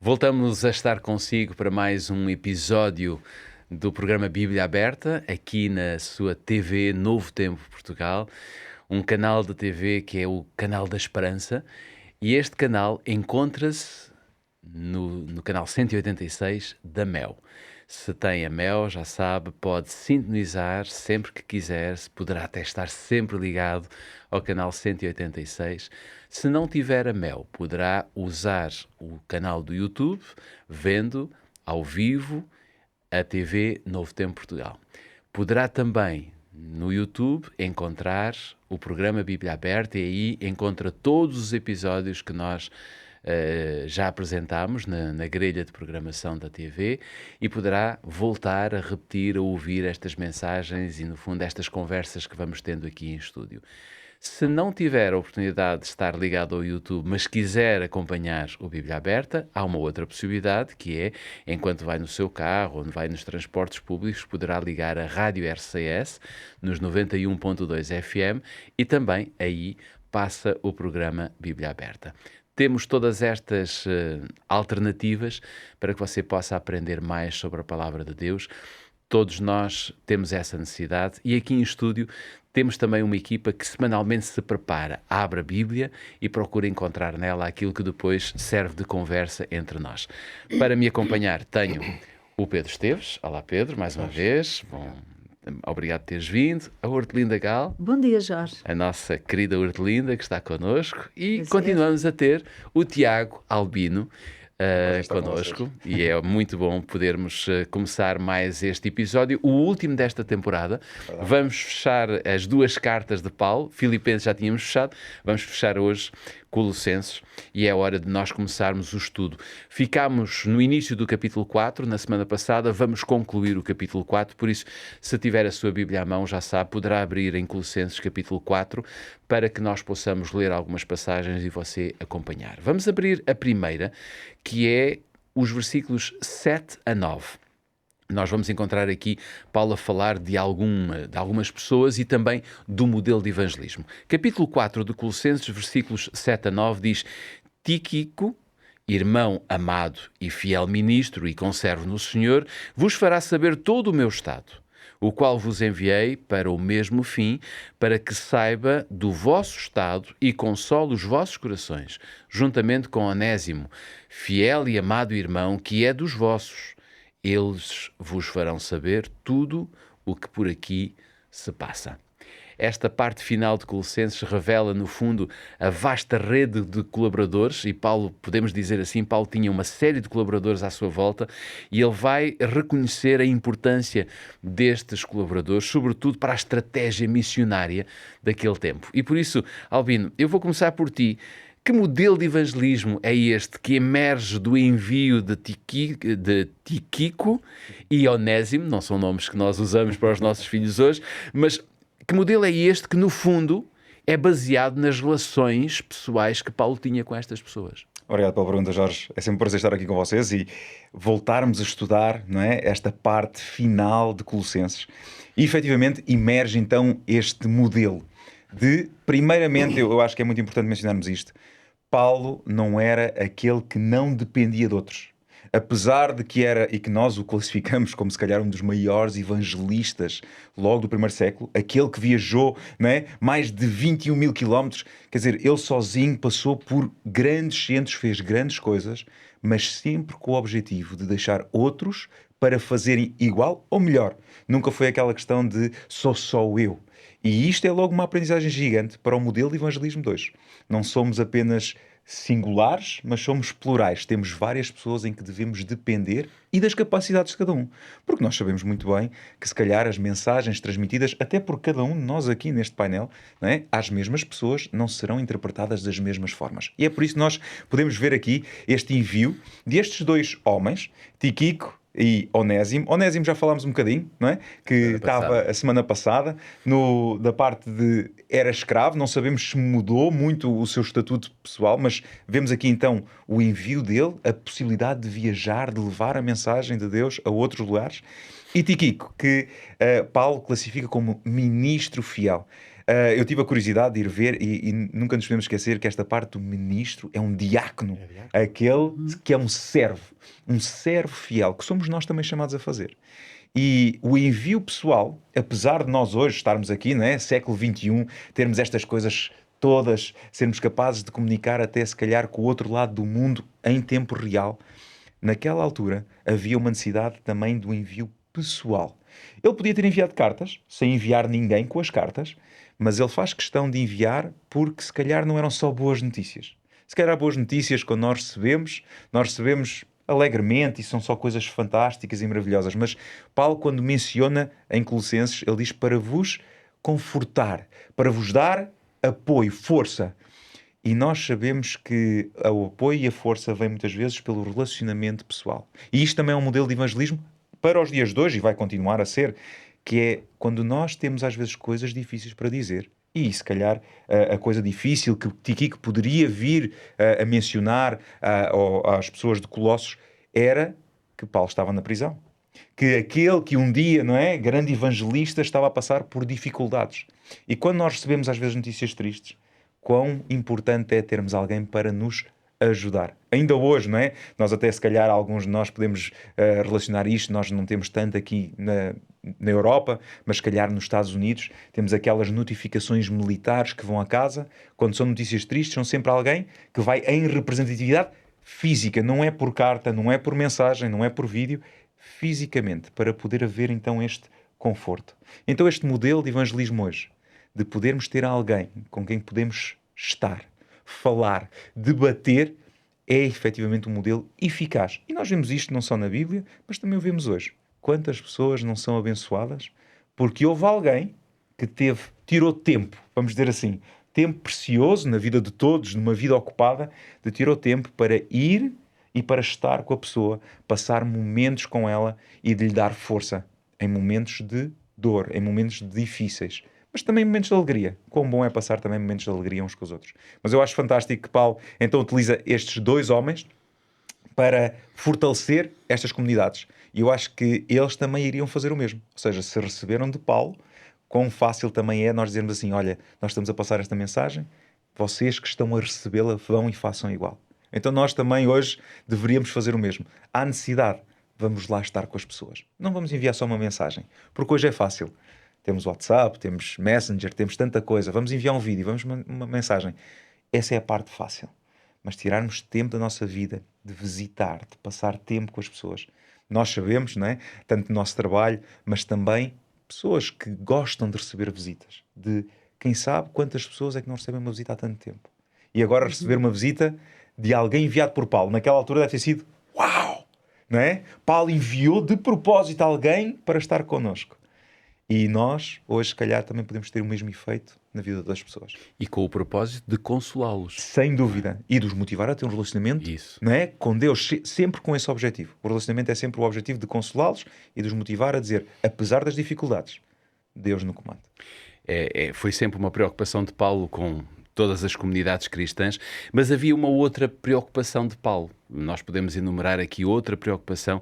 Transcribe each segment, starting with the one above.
Voltamos a estar consigo para mais um episódio do programa Bíblia Aberta, aqui na sua TV Novo Tempo Portugal, um canal de TV que é o Canal da Esperança, e este canal encontra-se no canal 186 da Mel. Se tem a Mel, já sabe, pode sintonizar sempre que quiser, poderá até estar sempre ligado ao canal 186. Se não tiver a Mel, poderá usar o canal do YouTube, vendo ao vivo a TV Novo Tempo Portugal. Poderá também no YouTube encontrar o programa Bíblia Aberta e aí encontra todos os episódios que nós já apresentámos na grelha de programação da TV e poderá voltar a repetir, a ouvir estas mensagens e, no fundo, estas conversas que vamos tendo aqui em estúdio. Se não tiver a oportunidade de estar ligado ao YouTube, mas quiser acompanhar o Bíblia Aberta, há uma outra possibilidade, que é, enquanto vai no seu carro ou vai nos transportes públicos, poderá ligar a Rádio RCS nos 91.2 FM e também aí passa o programa Bíblia Aberta. Temos todas estas alternativas para que você possa aprender mais sobre a Palavra de Deus. Todos nós temos essa necessidade e aqui em estúdio temos também uma equipa que semanalmente se prepara, abre a Bíblia e procura encontrar nela aquilo que depois serve de conversa entre nós. Para me acompanhar tenho o Pedro Esteves. Olá Pedro, mais uma vez. Obrigado por teres vindo. A Hortelinda Gal. Bom dia, Jorge. A nossa querida Hortelinda que está connosco. E continuamos a ter o Tiago Albino connosco. E é muito bom podermos começar mais este episódio, o último desta temporada. Vamos fechar as duas cartas de Paulo. Filipenses já tínhamos fechado. Vamos fechar hoje Colossenses e é hora de nós começarmos o estudo. Ficámos no início do capítulo 4, na semana passada, vamos concluir o capítulo 4, por isso, se tiver a sua Bíblia à mão, já sabe, poderá abrir em Colossenses capítulo 4, para que nós possamos ler algumas passagens e você acompanhar. Vamos abrir a primeira, que é os versículos 7 a 9. Nós vamos encontrar aqui Paulo a falar de algumas pessoas e também do modelo de evangelismo. Capítulo 4 de Colossenses, versículos 7 a 9, diz: Tíquico, irmão amado e fiel ministro e conservo no Senhor, vos fará saber todo o meu estado, o qual vos enviei para o mesmo fim, para que saiba do vosso estado e console os vossos corações, juntamente com Onésimo, fiel e amado irmão, que é dos vossos. Eles vos farão saber tudo o que por aqui se passa. Esta parte final de Colossenses revela, no fundo, a vasta rede de colaboradores, e Paulo, podemos dizer assim, Paulo tinha uma série de colaboradores à sua volta, e ele vai reconhecer a importância destes colaboradores, sobretudo para a estratégia missionária daquele tempo. E por isso, Albino, eu vou começar por ti. Que modelo de evangelismo é este que emerge do envio de Tíquico e Onésimo? Não são nomes que nós usamos para os nossos filhos hoje, mas que modelo é este que, no fundo, é baseado nas relações pessoais que Paulo tinha com estas pessoas? Obrigado pela pergunta, Jorge. É sempre um prazer estar aqui com vocês e voltarmos a estudar, não é, esta parte final de Colossenses. E, efetivamente, emerge então este modelo de, primeiramente, eu acho que é muito importante mencionarmos isto, Paulo não era aquele que não dependia de outros. Apesar de que era, e que nós o classificamos como se calhar um dos maiores evangelistas logo do primeiro século, aquele que viajou, não é, mais de 21 mil quilómetros, quer dizer, ele sozinho passou por grandes centros, fez grandes coisas, mas sempre com o objetivo de deixar outros para fazerem igual ou melhor. Nunca foi aquela questão de sou só eu. E isto é logo uma aprendizagem gigante para o modelo de evangelismo 2. Não somos apenas singulares, mas somos plurais. Temos várias pessoas em que devemos depender e das capacidades de cada um. Porque nós sabemos muito bem que se calhar as mensagens transmitidas, até por cada um de nós aqui neste painel, não é, às mesmas pessoas, não serão interpretadas das mesmas formas. E é por isso que nós podemos ver aqui este envio destes dois homens, Tíquico e Onésimo. Onésimo já falámos um bocadinho, não é? Que estava a semana passada, da parte de era escravo, não sabemos se mudou muito o seu estatuto pessoal, mas vemos aqui então o envio dele, a possibilidade de viajar, de levar a mensagem de Deus a outros lugares. E Tíquico, que Paulo classifica como ministro fiel. Eu tive a curiosidade de ir ver e nunca nos podemos esquecer que esta parte do ministro é um diácono, aquele que é um servo fiel, que somos nós também chamados a fazer. E o envio pessoal, apesar de nós hoje estarmos aqui, né, século XXI, termos estas coisas todas, sermos capazes de comunicar até se calhar com o outro lado do mundo em tempo real, naquela altura havia uma necessidade também do envio pessoal. Ele podia ter enviado cartas, sem enviar ninguém com as cartas, mas ele faz questão de enviar porque se calhar não eram só boas notícias. Se calhar boas notícias quando nós recebemos alegremente e são só coisas fantásticas e maravilhosas. Mas Paulo, quando menciona em Colossenses, ele diz para vos confortar, para vos dar apoio, força. E nós sabemos que o apoio e a força vêm muitas vezes pelo relacionamento pessoal. E isto também é um modelo de evangelismo para os dias de hoje, e vai continuar a ser, que é quando nós temos às vezes coisas difíceis para dizer. E se calhar a coisa difícil que Tiquico poderia vir a mencionar às pessoas de Colossos era que Paulo estava na prisão. Que aquele que um dia, não é, grande evangelista, estava a passar por dificuldades. E quando nós recebemos às vezes notícias tristes, quão importante é termos alguém para nos ajudar. Ainda hoje, não é? Nós até se calhar alguns de nós podemos relacionar isto, nós não temos tanto aqui na Europa, mas se calhar nos Estados Unidos temos aquelas notificações militares que vão a casa, quando são notícias tristes, são sempre alguém que vai em representatividade física, não é por carta, não é por mensagem, não é por vídeo, fisicamente, para poder haver então este conforto. Então este modelo de evangelismo hoje, de podermos ter alguém com quem podemos estar, falar, debater, é efetivamente um modelo eficaz. E nós vemos isto não só na Bíblia, mas também o vemos hoje. Quantas pessoas não são abençoadas porque houve alguém que tirou tempo, vamos dizer assim, tempo precioso na vida de todos, numa vida ocupada, tirou tempo para ir e para estar com a pessoa, passar momentos com ela e de lhe dar força em momentos de dor, em momentos difíceis. Mas também momentos de alegria. Quão bom é passar também momentos de alegria uns com os outros. Mas eu acho fantástico que Paulo então utiliza estes dois homens para fortalecer estas comunidades. E eu acho que eles também iriam fazer o mesmo. Ou seja, se receberam de Paulo, quão fácil também é nós dizermos assim, olha, nós estamos a passar esta mensagem, vocês que estão a recebê-la vão e façam igual. Então nós também hoje deveríamos fazer o mesmo. Há necessidade, vamos lá estar com as pessoas. Não vamos enviar só uma mensagem, porque hoje é fácil. Temos WhatsApp, temos Messenger, temos tanta coisa. Vamos enviar um vídeo, vamos uma mensagem. Essa é a parte fácil. Mas tirarmos tempo da nossa vida, de visitar, de passar tempo com as pessoas. Nós sabemos, não é? Tanto no nosso trabalho, mas também pessoas que gostam de receber visitas. De quem sabe quantas pessoas é que não recebem uma visita há tanto tempo. E agora receber uma visita de alguém enviado por Paulo. Naquela altura deve ter sido uau! Não é? Paulo enviou de propósito alguém para estar connosco. E nós, hoje, se calhar, também podemos ter o mesmo efeito na vida das pessoas. E com o propósito de consolá-los. Sem dúvida. E de os motivar a ter um relacionamento não é? Com Deus, sempre com esse objetivo. O relacionamento é sempre o objetivo de consolá-los e de os motivar a dizer, apesar das dificuldades, Deus no comando. Foi sempre uma preocupação de Paulo com todas as comunidades cristãs, mas havia uma outra preocupação de Paulo. Nós podemos enumerar aqui outra preocupação,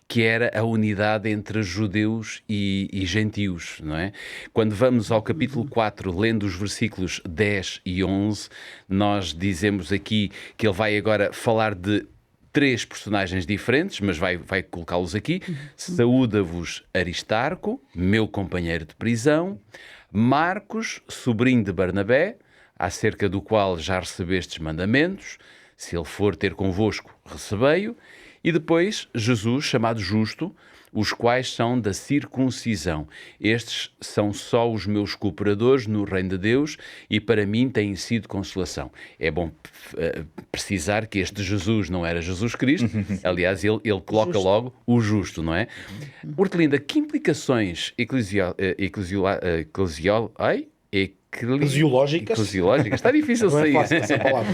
que era a unidade entre judeus e gentios, não é? Quando vamos ao capítulo 4, lendo os versículos 10 e 11, nós dizemos aqui que ele vai agora falar de 3 personagens diferentes, mas vai colocá-los aqui. Saúda-vos Aristarco, meu companheiro de prisão, Marcos, sobrinho de Barnabé, acerca do qual já recebestes mandamentos, se ele for ter convosco, recebei-o, e depois Jesus, chamado Justo, os quais são da circuncisão. Estes são só os meus cooperadores no reino de Deus e para mim têm sido consolação. É bom precisar que este Jesus não era Jesus Cristo, aliás, ele coloca justo. Logo o justo, não é? Hortelinda, que implicações eclesiológicas, está difícil sair. Não é fácil essa palavra.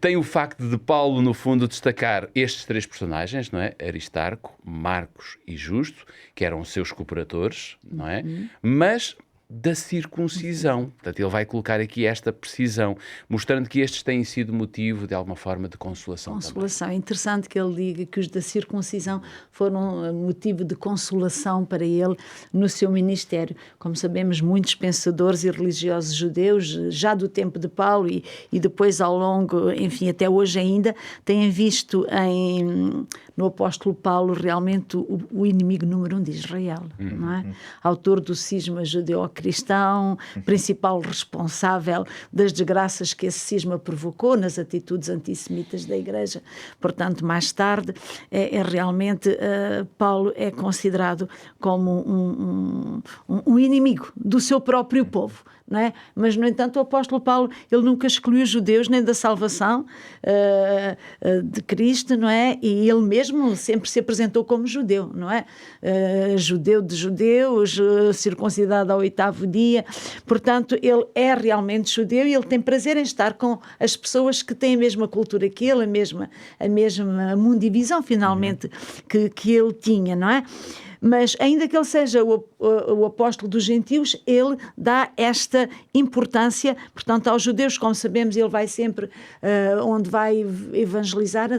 Tem o facto de Paulo, no fundo, destacar estes 3 personagens, não é? Aristarco, Marcos e Justo, que eram seus cooperadores, não é? Mas da circuncisão. Portanto, ele vai colocar aqui esta precisão, mostrando que estes têm sido motivo, de alguma forma, de consolação. Consolação. É interessante que ele diga que os da circuncisão foram motivo de consolação para ele no seu ministério. Como sabemos, muitos pensadores e religiosos judeus, já do tempo de Paulo e depois ao longo, enfim, até hoje ainda, têm visto no apóstolo Paulo realmente o inimigo número 1 de Israel, não é? Autor do cisma judeu-cristão, principal responsável das desgraças que esse cisma provocou nas atitudes antissemitas da Igreja. Portanto, mais tarde, realmente Paulo é considerado como um inimigo do seu próprio povo. Não é? Mas, no entanto, o apóstolo Paulo, ele nunca excluiu os judeus nem da salvação de Cristo, não é? E ele mesmo sempre se apresentou como judeu, não é? Judeu de judeus, circuncidado ao 8º dia. Portanto, ele é realmente judeu e ele tem prazer em estar com as pessoas que têm a mesma cultura que ele, a mesma mundivisão, finalmente, que ele tinha, não é? Mas ainda que ele seja o apóstolo dos gentios, ele dá esta importância, portanto, aos judeus, como sabemos, ele vai sempre, onde vai evangelizar,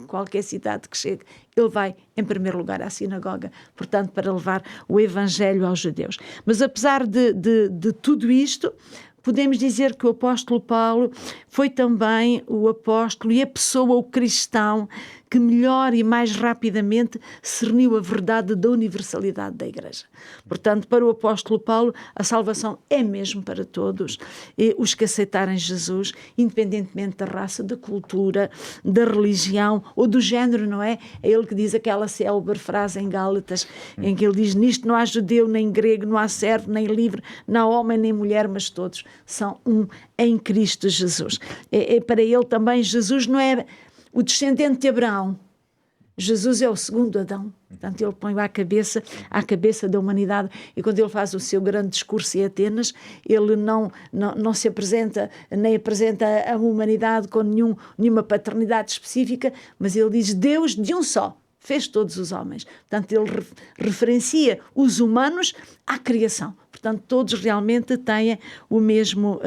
qualquer cidade que chegue, ele vai, em primeiro lugar, à sinagoga, portanto, para levar o evangelho aos judeus. Mas apesar de tudo isto, podemos dizer que o apóstolo Paulo foi também o apóstolo e a pessoa, o cristão, que melhor e mais rapidamente discerniu a verdade da universalidade da Igreja. Portanto, para o apóstolo Paulo, a salvação é mesmo para todos, e os que aceitarem Jesus, independentemente da raça, da cultura, da religião ou do género, não é? É ele que diz aquela célebre frase em Gálatas, em que ele diz: nisto não há judeu nem grego, não há servo nem livre, não há homem nem mulher, mas todos são um em Cristo Jesus. Para ele também Jesus não é o descendente de Abraão. Jesus é o segundo Adão. Portanto, ele põe à cabeça da humanidade, e quando ele faz o seu grande discurso em Atenas, ele não se apresenta, nem apresenta a humanidade com nenhuma paternidade específica, mas ele diz: Deus de um só fez todos os homens. Portanto, ele referencia os humanos à criação. Portanto, todos realmente têm o mesmo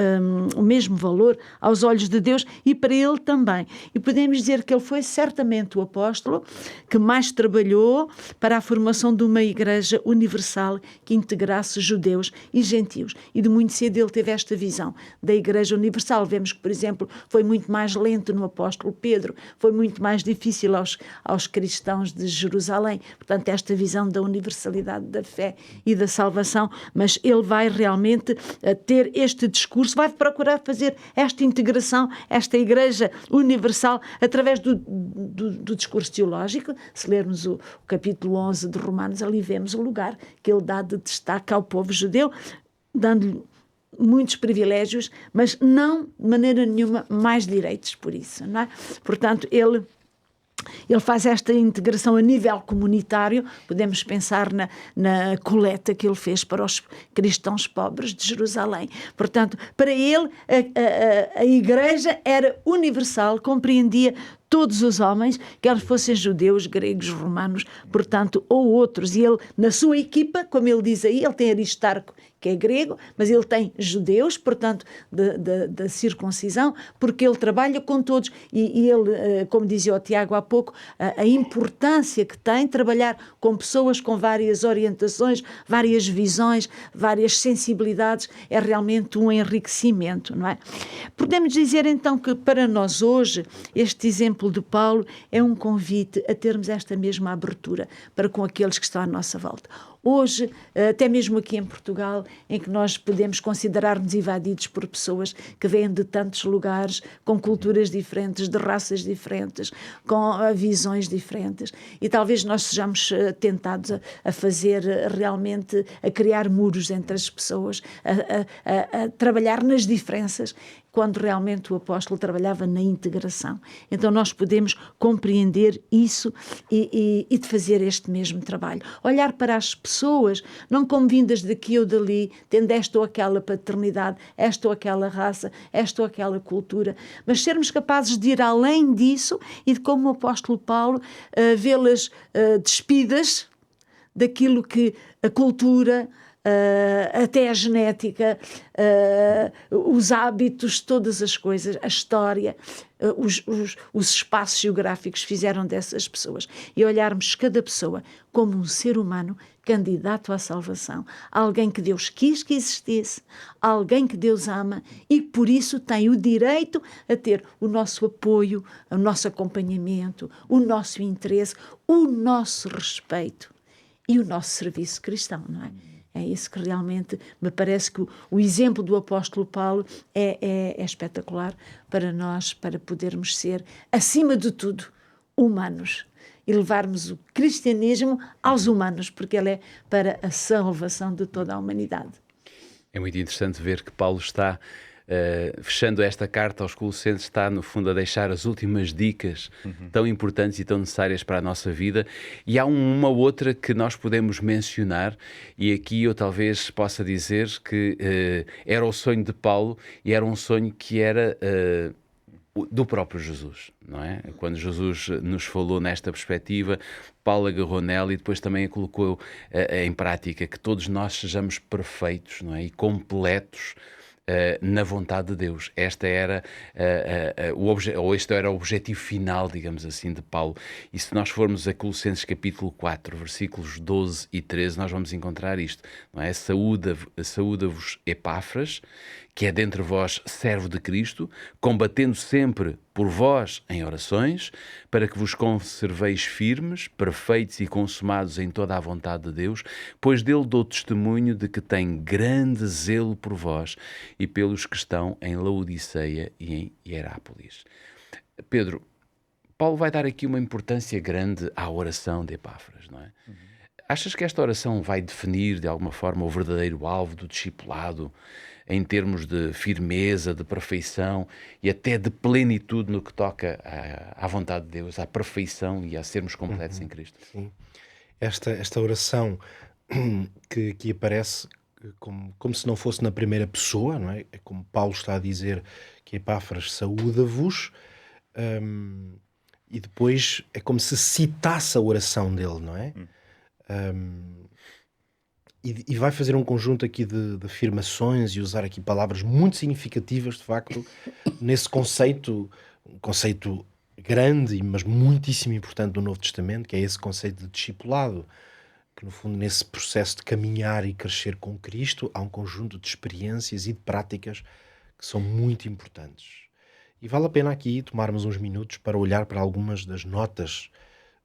valor aos olhos de Deus e para ele também. E podemos dizer que ele foi certamente o apóstolo que mais trabalhou para a formação de uma igreja universal que integrasse judeus e gentios. E de muito cedo ele teve esta visão da igreja universal. Vemos que, por exemplo, foi muito mais lento no apóstolo Pedro, foi muito mais difícil aos cristãos de Jerusalém. Portanto, esta visão da universalidade da fé e da salvação, mas ele vai realmente ter este discurso, vai procurar fazer esta integração, esta igreja universal, através do discurso teológico. Se lermos o capítulo 11 de Romanos, ali vemos o lugar que ele dá de destaque ao povo judeu, dando-lhe muitos privilégios, mas não de maneira nenhuma mais direitos por isso, não é? Portanto, ele faz esta integração a nível comunitário. Podemos pensar na coleta que ele fez para os cristãos pobres de Jerusalém. Portanto, para ele, a igreja era universal, compreendia todos os homens, quer fossem judeus, gregos, romanos, portanto, ou outros. E ele, na sua equipa, como ele diz aí, ele tem Aristarco, que é grego, mas ele tem judeus, portanto, da circuncisão, porque ele trabalha com todos. E ele, como dizia o Tiago há pouco, a importância que tem trabalhar com pessoas com várias orientações, várias visões, várias sensibilidades, é realmente um enriquecimento, não é? Podemos dizer, então, que para nós hoje, este exemplo de Paulo é um convite a termos esta mesma abertura para com aqueles que estão à nossa volta. Hoje, até mesmo aqui em Portugal, em que nós podemos considerar-nos invadidos por pessoas que vêm de tantos lugares, com culturas diferentes, de raças diferentes, com visões diferentes, e talvez nós sejamos tentados a fazer realmente, a criar muros entre as pessoas, a trabalhar nas diferenças, quando realmente o apóstolo trabalhava na integração. Então nós podemos compreender isso e de fazer este mesmo trabalho. Olhar para as pessoas, não como vindas daqui ou dali, tendo esta ou aquela paternidade, esta ou aquela raça, esta ou aquela cultura, mas sermos capazes de ir além disso e de, como o apóstolo Paulo, vê-las despidas daquilo que a cultura, até a genética, os hábitos, todas as coisas, a história, os espaços geográficos fizeram dessas pessoas. E olharmos cada pessoa como um ser humano candidato à salvação, alguém que Deus quis que existisse, alguém que Deus ama e por isso tem o direito a ter o nosso apoio, o nosso acompanhamento, o nosso interesse, o nosso respeito e o nosso serviço cristão, não é? É isso que realmente me parece que o exemplo do apóstolo Paulo é espetacular para nós, para podermos ser, acima de tudo, humanos e levarmos o cristianismo aos humanos, porque ele é para a salvação de toda a humanidade. É muito interessante ver que Paulo está, fechando esta carta aos Colossenses, está no fundo a deixar as últimas dicas tão importantes e tão necessárias para a nossa vida, e há uma outra que nós podemos mencionar, e aqui eu talvez possa dizer que era o sonho de Paulo, e era um sonho que era do próprio Jesus, não é? Quando Jesus nos falou nesta perspectiva, Paulo agarrou nela e depois também a colocou em prática, que todos nós sejamos perfeitos, não é? E completos na vontade de Deus. Este era o objetivo final, digamos assim, de Paulo. E se nós formos a Colossenses capítulo 4, versículos 12 e 13, nós vamos encontrar isto, não é? Saúda-vos Epáfras, que é dentre vós servo de Cristo, combatendo sempre por vós em orações, para que vos conserveis firmes, perfeitos e consumados em toda a vontade de Deus, pois dele dou testemunho de que tem grande zelo por vós e pelos que estão em Laodiceia e em Hierápolis. Pedro, Paulo vai dar aqui uma importância grande à oração de Epáfras, não é? Achas que esta oração vai definir, de alguma forma, o verdadeiro alvo do discipulado, em termos de firmeza, de perfeição e até de plenitude no que toca à vontade de Deus, à perfeição e a sermos completos em Cristo? Sim. Esta oração que aparece como se não fosse na primeira pessoa, não é? É como Paulo está a dizer que Epáfras saúda-vos, e depois é como se citasse a oração dele, não é? E vai fazer um conjunto aqui de afirmações e usar aqui palavras muito significativas, de facto, nesse conceito, um conceito grande, mas muitíssimo importante do Novo Testamento, que é esse conceito de discipulado, que no fundo nesse processo de caminhar e crescer com Cristo há um conjunto de experiências e de práticas que são muito importantes. E vale a pena aqui tomarmos uns minutos para olhar para algumas das notas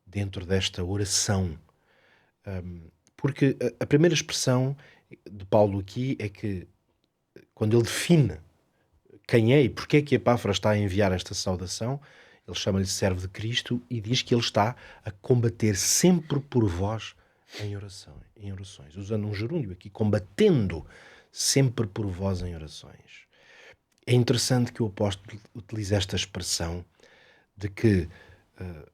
dentro desta oração. Porque a primeira expressão de Paulo aqui é que, quando ele define quem é e porque é que Epáfras está a enviar esta saudação, ele chama-lhe servo de Cristo e diz que ele está a combater sempre por vós em orações. Usando um gerúndio aqui, combatendo sempre por vós em orações. É interessante que o apóstolo utilize esta expressão de que,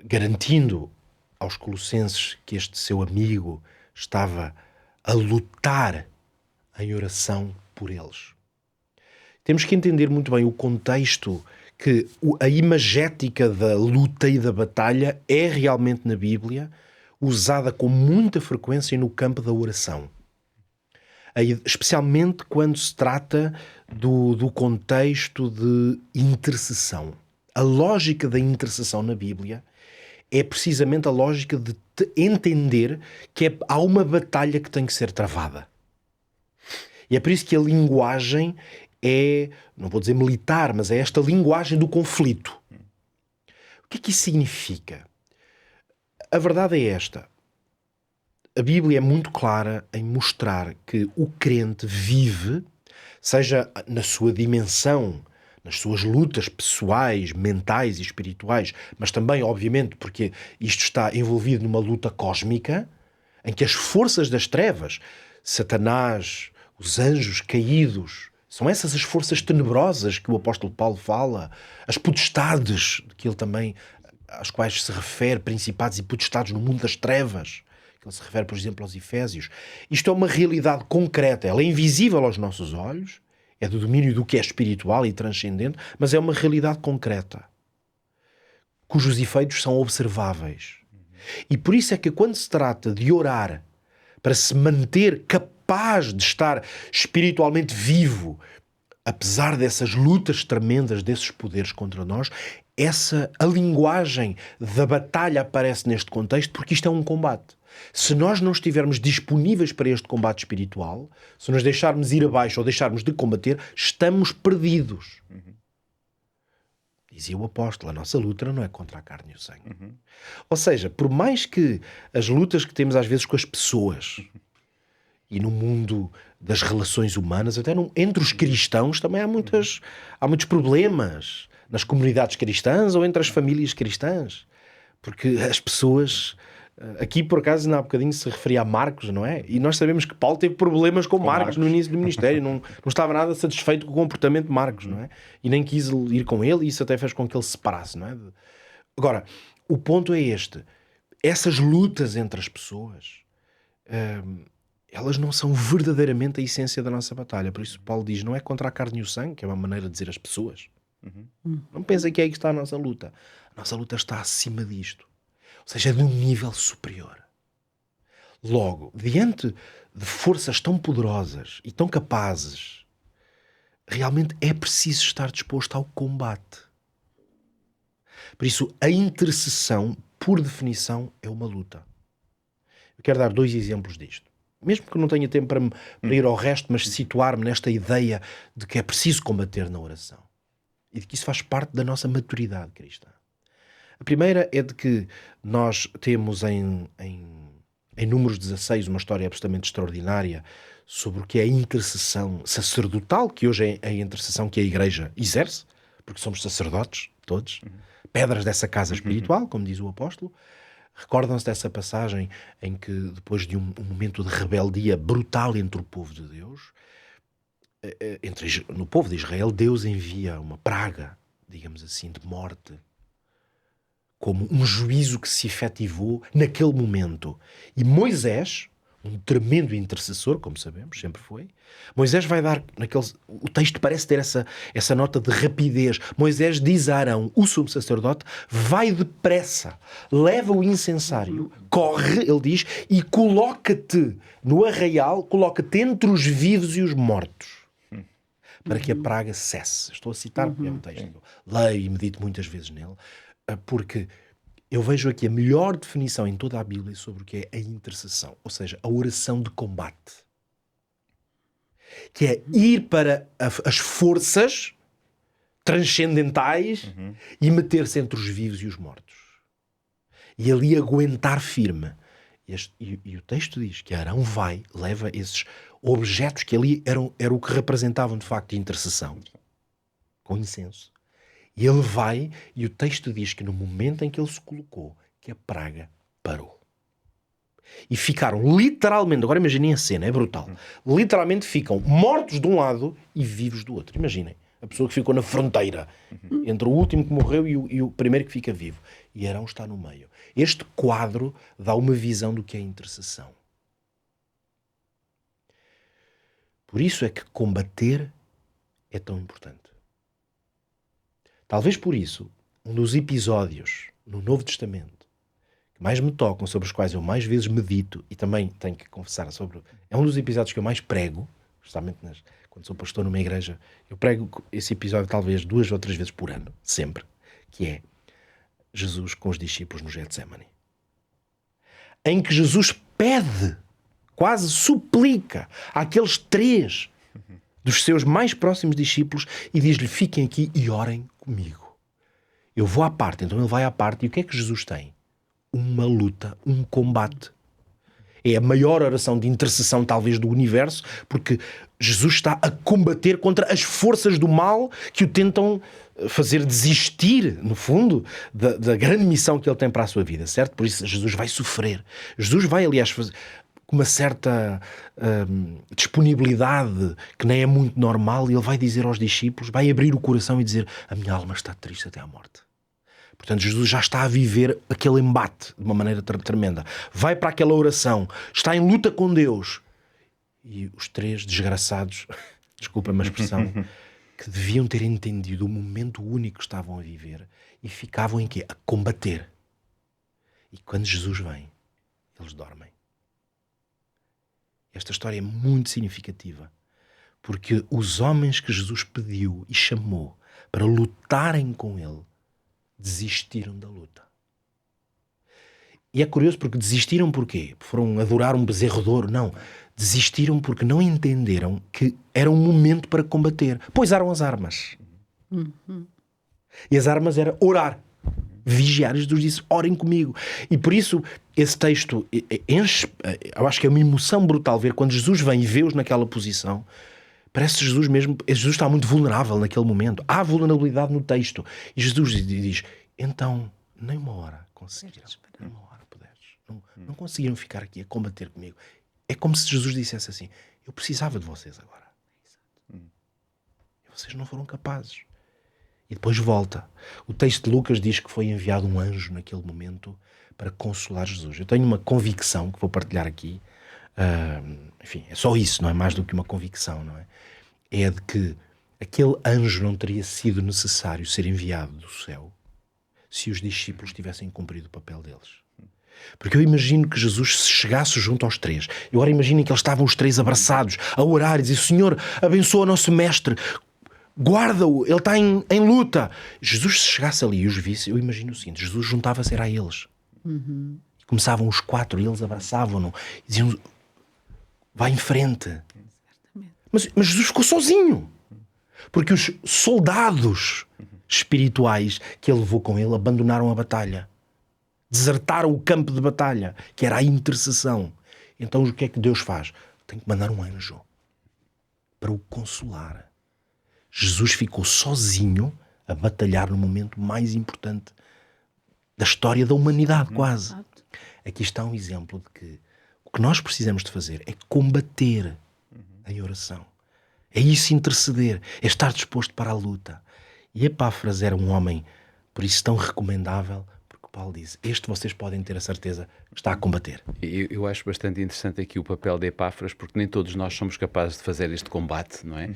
garantindo aos colossenses que este seu amigo estava a lutar em oração por eles. Temos que entender muito bem o contexto, que a imagética da luta e da batalha é realmente na Bíblia usada com muita frequência no campo da oração. Especialmente quando se trata do contexto de intercessão. A lógica da intercessão na Bíblia é precisamente a lógica de entender que há uma batalha que tem que ser travada. E é por isso que a linguagem é, não vou dizer militar, mas é esta linguagem do conflito. O que é que isso significa? A verdade é esta. A Bíblia é muito clara em mostrar que o crente vive, seja na sua dimensão, nas suas lutas pessoais, mentais e espirituais, mas também, obviamente, porque isto está envolvido numa luta cósmica, em que as forças das trevas, Satanás, os anjos caídos, são essas as forças tenebrosas que o apóstolo Paulo fala, as potestades, que ele também, às quais se refere, principados e potestades no mundo das trevas, que ele se refere, por exemplo, aos Efésios. Isto é uma realidade concreta, ela é invisível aos nossos olhos, é do domínio do que é espiritual e transcendente, mas é uma realidade concreta, cujos efeitos são observáveis. E por isso é que quando se trata de orar para se manter capaz de estar espiritualmente vivo, apesar dessas lutas tremendas desses poderes contra nós, a linguagem da batalha aparece neste contexto porque isto é um combate. Se nós não estivermos disponíveis para este combate espiritual, se nos deixarmos ir abaixo ou deixarmos de combater, estamos perdidos. Dizia o apóstolo, a nossa luta não é contra a carne e o sangue. Ou seja, por mais que as lutas que temos às vezes com as pessoas e no mundo das relações humanas, até entre os cristãos também há muitos problemas nas comunidades cristãs ou entre as famílias cristãs. Porque as pessoas... Aqui, por acaso, há bocadinho se referia a Marcos, não é? E nós sabemos que Paulo teve problemas com Marcos no início do ministério. Não estava nada satisfeito com o comportamento de Marcos, não é? E nem quis ir com ele, e isso até fez com que ele se separasse, não é? Agora, o ponto é este. Essas lutas entre as pessoas, elas não são verdadeiramente a essência da nossa batalha. Por isso Paulo diz, não é contra a carne e o sangue, que é uma maneira de dizer as pessoas. Não pensem que é aí que está a nossa luta. A nossa luta está acima disto. Ou seja, de um nível superior. Logo, diante de forças tão poderosas e tão capazes, realmente é preciso estar disposto ao combate. Por isso, a intercessão, por definição, é uma luta. Eu quero dar 2 exemplos disto. Mesmo que não tenha tempo para ir ao resto, mas situar-me nesta ideia de que é preciso combater na oração. E de que isso faz parte da nossa maturidade cristã. A primeira é de que nós temos em Números 16 uma história absolutamente extraordinária sobre o que é a intercessão sacerdotal, que hoje é a intercessão que a Igreja exerce, porque somos sacerdotes, todos, pedras dessa casa espiritual, como diz o apóstolo. Recordam-se dessa passagem em que, depois de um momento de rebeldia brutal entre o povo de Deus, no povo de Israel, Deus envia uma praga, digamos assim, de morte, como um juízo que se efetivou naquele momento. E Moisés, um tremendo intercessor, como sabemos, sempre foi, Moisés vai dar, o texto parece ter essa nota de rapidez. Moisés diz a Arão, o sumo sacerdote, vai depressa, leva o incensário, corre, ele diz, e coloca-te no arraial, coloca-te entre os vivos e os mortos, para que a praga cesse. Estou a citar, porque é um texto, leio e medito muitas vezes nele, porque eu vejo aqui a melhor definição em toda a Bíblia sobre o que é a intercessão, ou seja, a oração de combate, que é ir para as forças transcendentais e meter-se entre os vivos e os mortos e ali aguentar firme. E o texto diz que Arão leva esses objetos que ali eram o que representavam de facto a intercessão, com incenso. E ele vai, e o texto diz que no momento em que ele se colocou, que a praga parou. E ficaram literalmente, agora imaginem a cena, é brutal, literalmente ficam mortos de um lado e vivos do outro. Imaginem, a pessoa que ficou na fronteira entre o último que morreu e o primeiro que fica vivo. E Arão está no meio. Este quadro dá uma visão do que é a intercessão. Por isso é que combater é tão importante. Talvez por isso, um dos episódios no Novo Testamento que mais me tocam, sobre os quais eu mais vezes medito e também tenho que confessar sobre... É um dos episódios que eu mais prego, justamente quando sou pastor numa igreja, eu prego esse episódio talvez 2 ou 3 vezes por ano, sempre, que é Jesus com os discípulos no Getsemane. Em que Jesus pede, quase suplica, àqueles 3 dos seus mais próximos discípulos e diz-lhe, fiquem aqui e orem comigo. Eu vou à parte. Então ele vai à parte e o que é que Jesus tem? Uma luta, um combate. É a maior oração de intercessão talvez do universo, porque Jesus está a combater contra as forças do mal que o tentam fazer desistir, no fundo, da grande missão que ele tem para a sua vida, certo? Por isso Jesus vai sofrer. Jesus vai, aliás, fazer com uma certa disponibilidade que nem é muito normal, e ele vai dizer aos discípulos, vai abrir o coração e dizer, a minha alma está triste até à morte. Portanto, Jesus já está a viver aquele embate de uma maneira tremenda. Vai para aquela oração, está em luta com Deus. E os 3 desgraçados, desculpa-me a expressão, que deviam ter entendido o momento único que estavam a viver e ficavam em quê? A combater. E quando Jesus vem, eles dormem. Esta história é muito significativa, porque os homens que Jesus pediu e chamou para lutarem com ele desistiram da luta. E é curioso porque desistiram porquê? Foram adorar um bezerro de ouro? Não. Desistiram porque não entenderam que era um momento para combater. Puseram as armas. E as armas era orar. Vigiar. Jesus disse, orem comigo. E por isso esse texto enche, eu acho que é uma emoção brutal ver quando Jesus vem e vê-os naquela posição. Parece que Jesus está muito vulnerável naquele momento. Há vulnerabilidade no texto. E Jesus diz, então, nem uma hora conseguiram. Nem uma hora puderes. Não conseguiram ficar aqui a combater comigo. É como se Jesus dissesse assim, eu precisava de vocês agora. E vocês não foram capazes. E depois volta. O texto de Lucas diz que foi enviado um anjo naquele momento para consolar Jesus. Eu tenho uma convicção que vou partilhar aqui. Enfim, é só isso, não é mais do que uma convicção, não é? É de que aquele anjo não teria sido necessário ser enviado do céu se os discípulos tivessem cumprido o papel deles. Porque eu imagino que Jesus se chegasse junto aos três. Eu agora imagino que eles estavam os três abraçados, a orar e dizer, Senhor, abençoa o nosso mestre, guarda-o, ele está em luta. Jesus se chegasse ali e os visse, eu imagino o seguinte, Jesus juntava-se a eles. E começavam os quatro e eles abraçavam-no e diziam, vai em frente. Mas Jesus ficou sozinho. Porque os soldados espirituais que ele levou com ele abandonaram a batalha. Desertaram o campo de batalha, que era a intercessão. Então o que é que Deus faz? Tem que mandar um anjo para o consolar. Jesus ficou sozinho a batalhar no momento mais importante da história da humanidade, quase. Aqui está um exemplo de que o que nós precisamos de fazer é combater em oração. É isso, interceder, é estar disposto para a luta. E Epáfras era um homem, por isso tão recomendável, porque Paulo diz, este vocês podem ter a certeza que está a combater. Eu acho bastante interessante aqui o papel de Epáfras, porque nem todos nós somos capazes de fazer este combate, não é?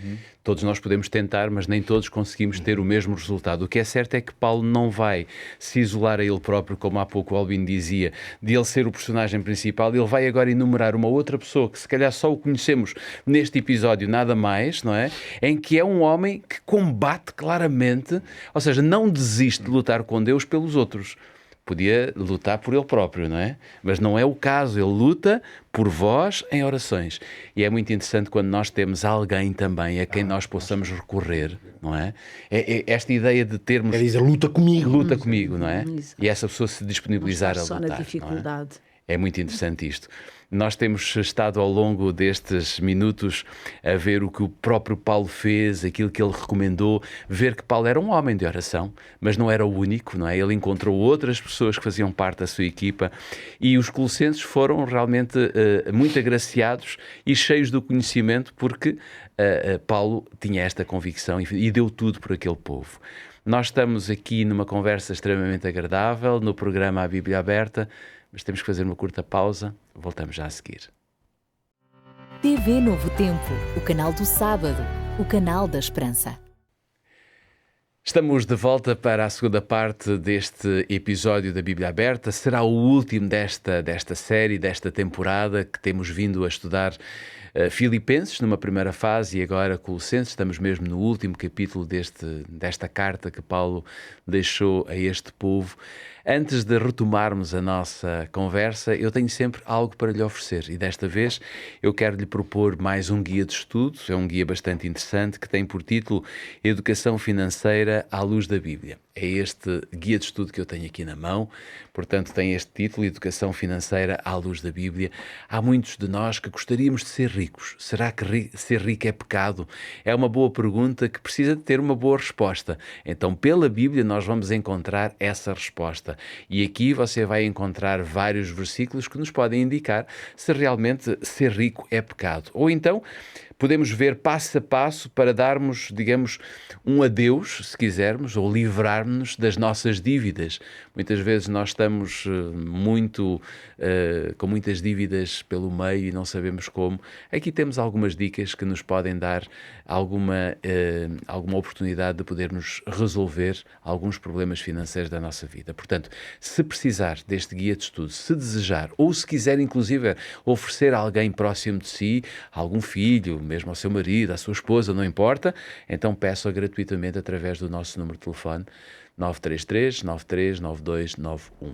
Todos nós podemos tentar, mas nem todos conseguimos ter o mesmo resultado. O que é certo é que Paulo não vai se isolar a ele próprio, como há pouco o Albino dizia, de ele ser o personagem principal. Ele vai agora enumerar uma outra pessoa que se calhar só o conhecemos neste episódio, nada mais, não é? Em que é um homem que combate claramente, ou seja, não desiste de lutar com Deus pelos outros. Podia lutar por ele próprio, não é? Mas não é o caso. Ele luta por vós em orações. E é muito interessante quando nós temos alguém também a quem nós possamos recorrer, não é? É esta ideia de termos... É dizer, luta comigo, não é? E essa pessoa se disponibilizar a lutar. Só na dificuldade. É muito interessante isto. Nós temos estado ao longo destes minutos a ver o que o próprio Paulo fez, aquilo que ele recomendou, ver que Paulo era um homem de oração, mas não era o único, não é? Ele encontrou outras pessoas que faziam parte da sua equipa e os colossenses foram realmente muito agraciados e cheios do conhecimento porque Paulo tinha esta convicção e deu tudo por aquele povo. Nós estamos aqui numa conversa extremamente agradável, no programa A Bíblia Aberta, mas temos que fazer uma curta pausa. Voltamos já a seguir. TV Novo Tempo, o canal do sábado, o canal da esperança. Estamos de volta para a segunda parte deste episódio da Bíblia Aberta. Será o último desta série, desta temporada, que temos vindo a estudar Filipenses numa primeira fase e agora Colossenses. Estamos mesmo no último capítulo desta carta que Paulo deixou a este povo. Antes de retomarmos a nossa conversa, eu tenho sempre algo para lhe oferecer e desta vez eu quero lhe propor mais um guia de estudos. É um guia bastante interessante que tem por título Educação Financeira à Luz da Bíblia. É este guia de estudo que eu tenho aqui na mão, portanto tem este título, Educação Financeira à Luz da Bíblia. Há muitos de nós que gostaríamos de ser ricos. Será que ser rico é pecado? É uma boa pergunta que precisa de ter uma boa resposta. Então, pela Bíblia, nós vamos encontrar essa resposta. E aqui você vai encontrar vários versículos que nos podem indicar se realmente ser rico é pecado. Ou então, podemos ver passo a passo para darmos, digamos, um adeus, se quisermos, ou livrarmos-nos das nossas dívidas. Muitas vezes nós estamos com muitas dívidas pelo meio e não sabemos como. Aqui temos algumas dicas que nos podem dar alguma oportunidade de podermos resolver alguns problemas financeiros da nossa vida. Portanto, se precisar deste guia de estudo, se desejar, ou se quiser inclusive oferecer a alguém próximo de si, algum filho, mesmo ao seu marido, à sua esposa, não importa, então peça gratuitamente através do nosso número de telefone 933 93 9291.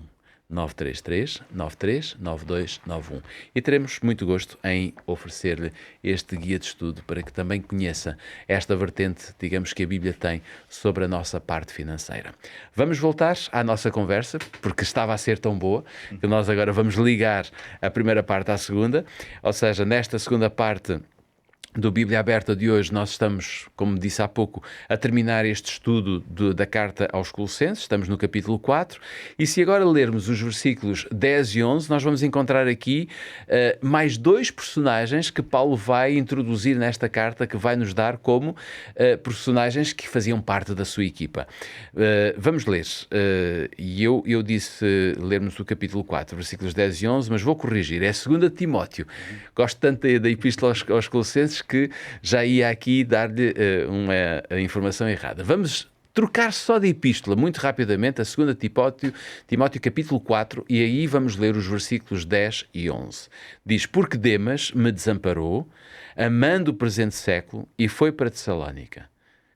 933 93 9291 e teremos muito gosto em oferecer-lhe este guia de estudo para que também conheça esta vertente, digamos, que a Bíblia tem sobre a nossa parte financeira. Vamos voltar à nossa conversa, porque estava a ser tão boa que nós agora vamos ligar a primeira parte à segunda, ou seja, nesta segunda parte do Bíblia Aberta de hoje, nós estamos, como disse há pouco, a terminar este estudo da carta aos Colossenses, estamos no capítulo 4, e se agora lermos os versículos 10 e 11, nós vamos encontrar aqui mais dois personagens que Paulo vai introduzir nesta carta, que vai nos dar como personagens que faziam parte da sua equipa. Vamos ler, e eu disse lermos o capítulo 4, versículos 10 e 11, mas vou corrigir, é 2 Timóteo. Gosto tanto da Epístola aos Colossenses que já ia aqui dar-lhe uma informação errada. Vamos trocar só de epístola, muito rapidamente, a 2 Timóteo capítulo 4, e aí vamos ler os versículos 10 e 11. Diz: porque Demas me desamparou, amando o presente século, e foi para Tessalónica.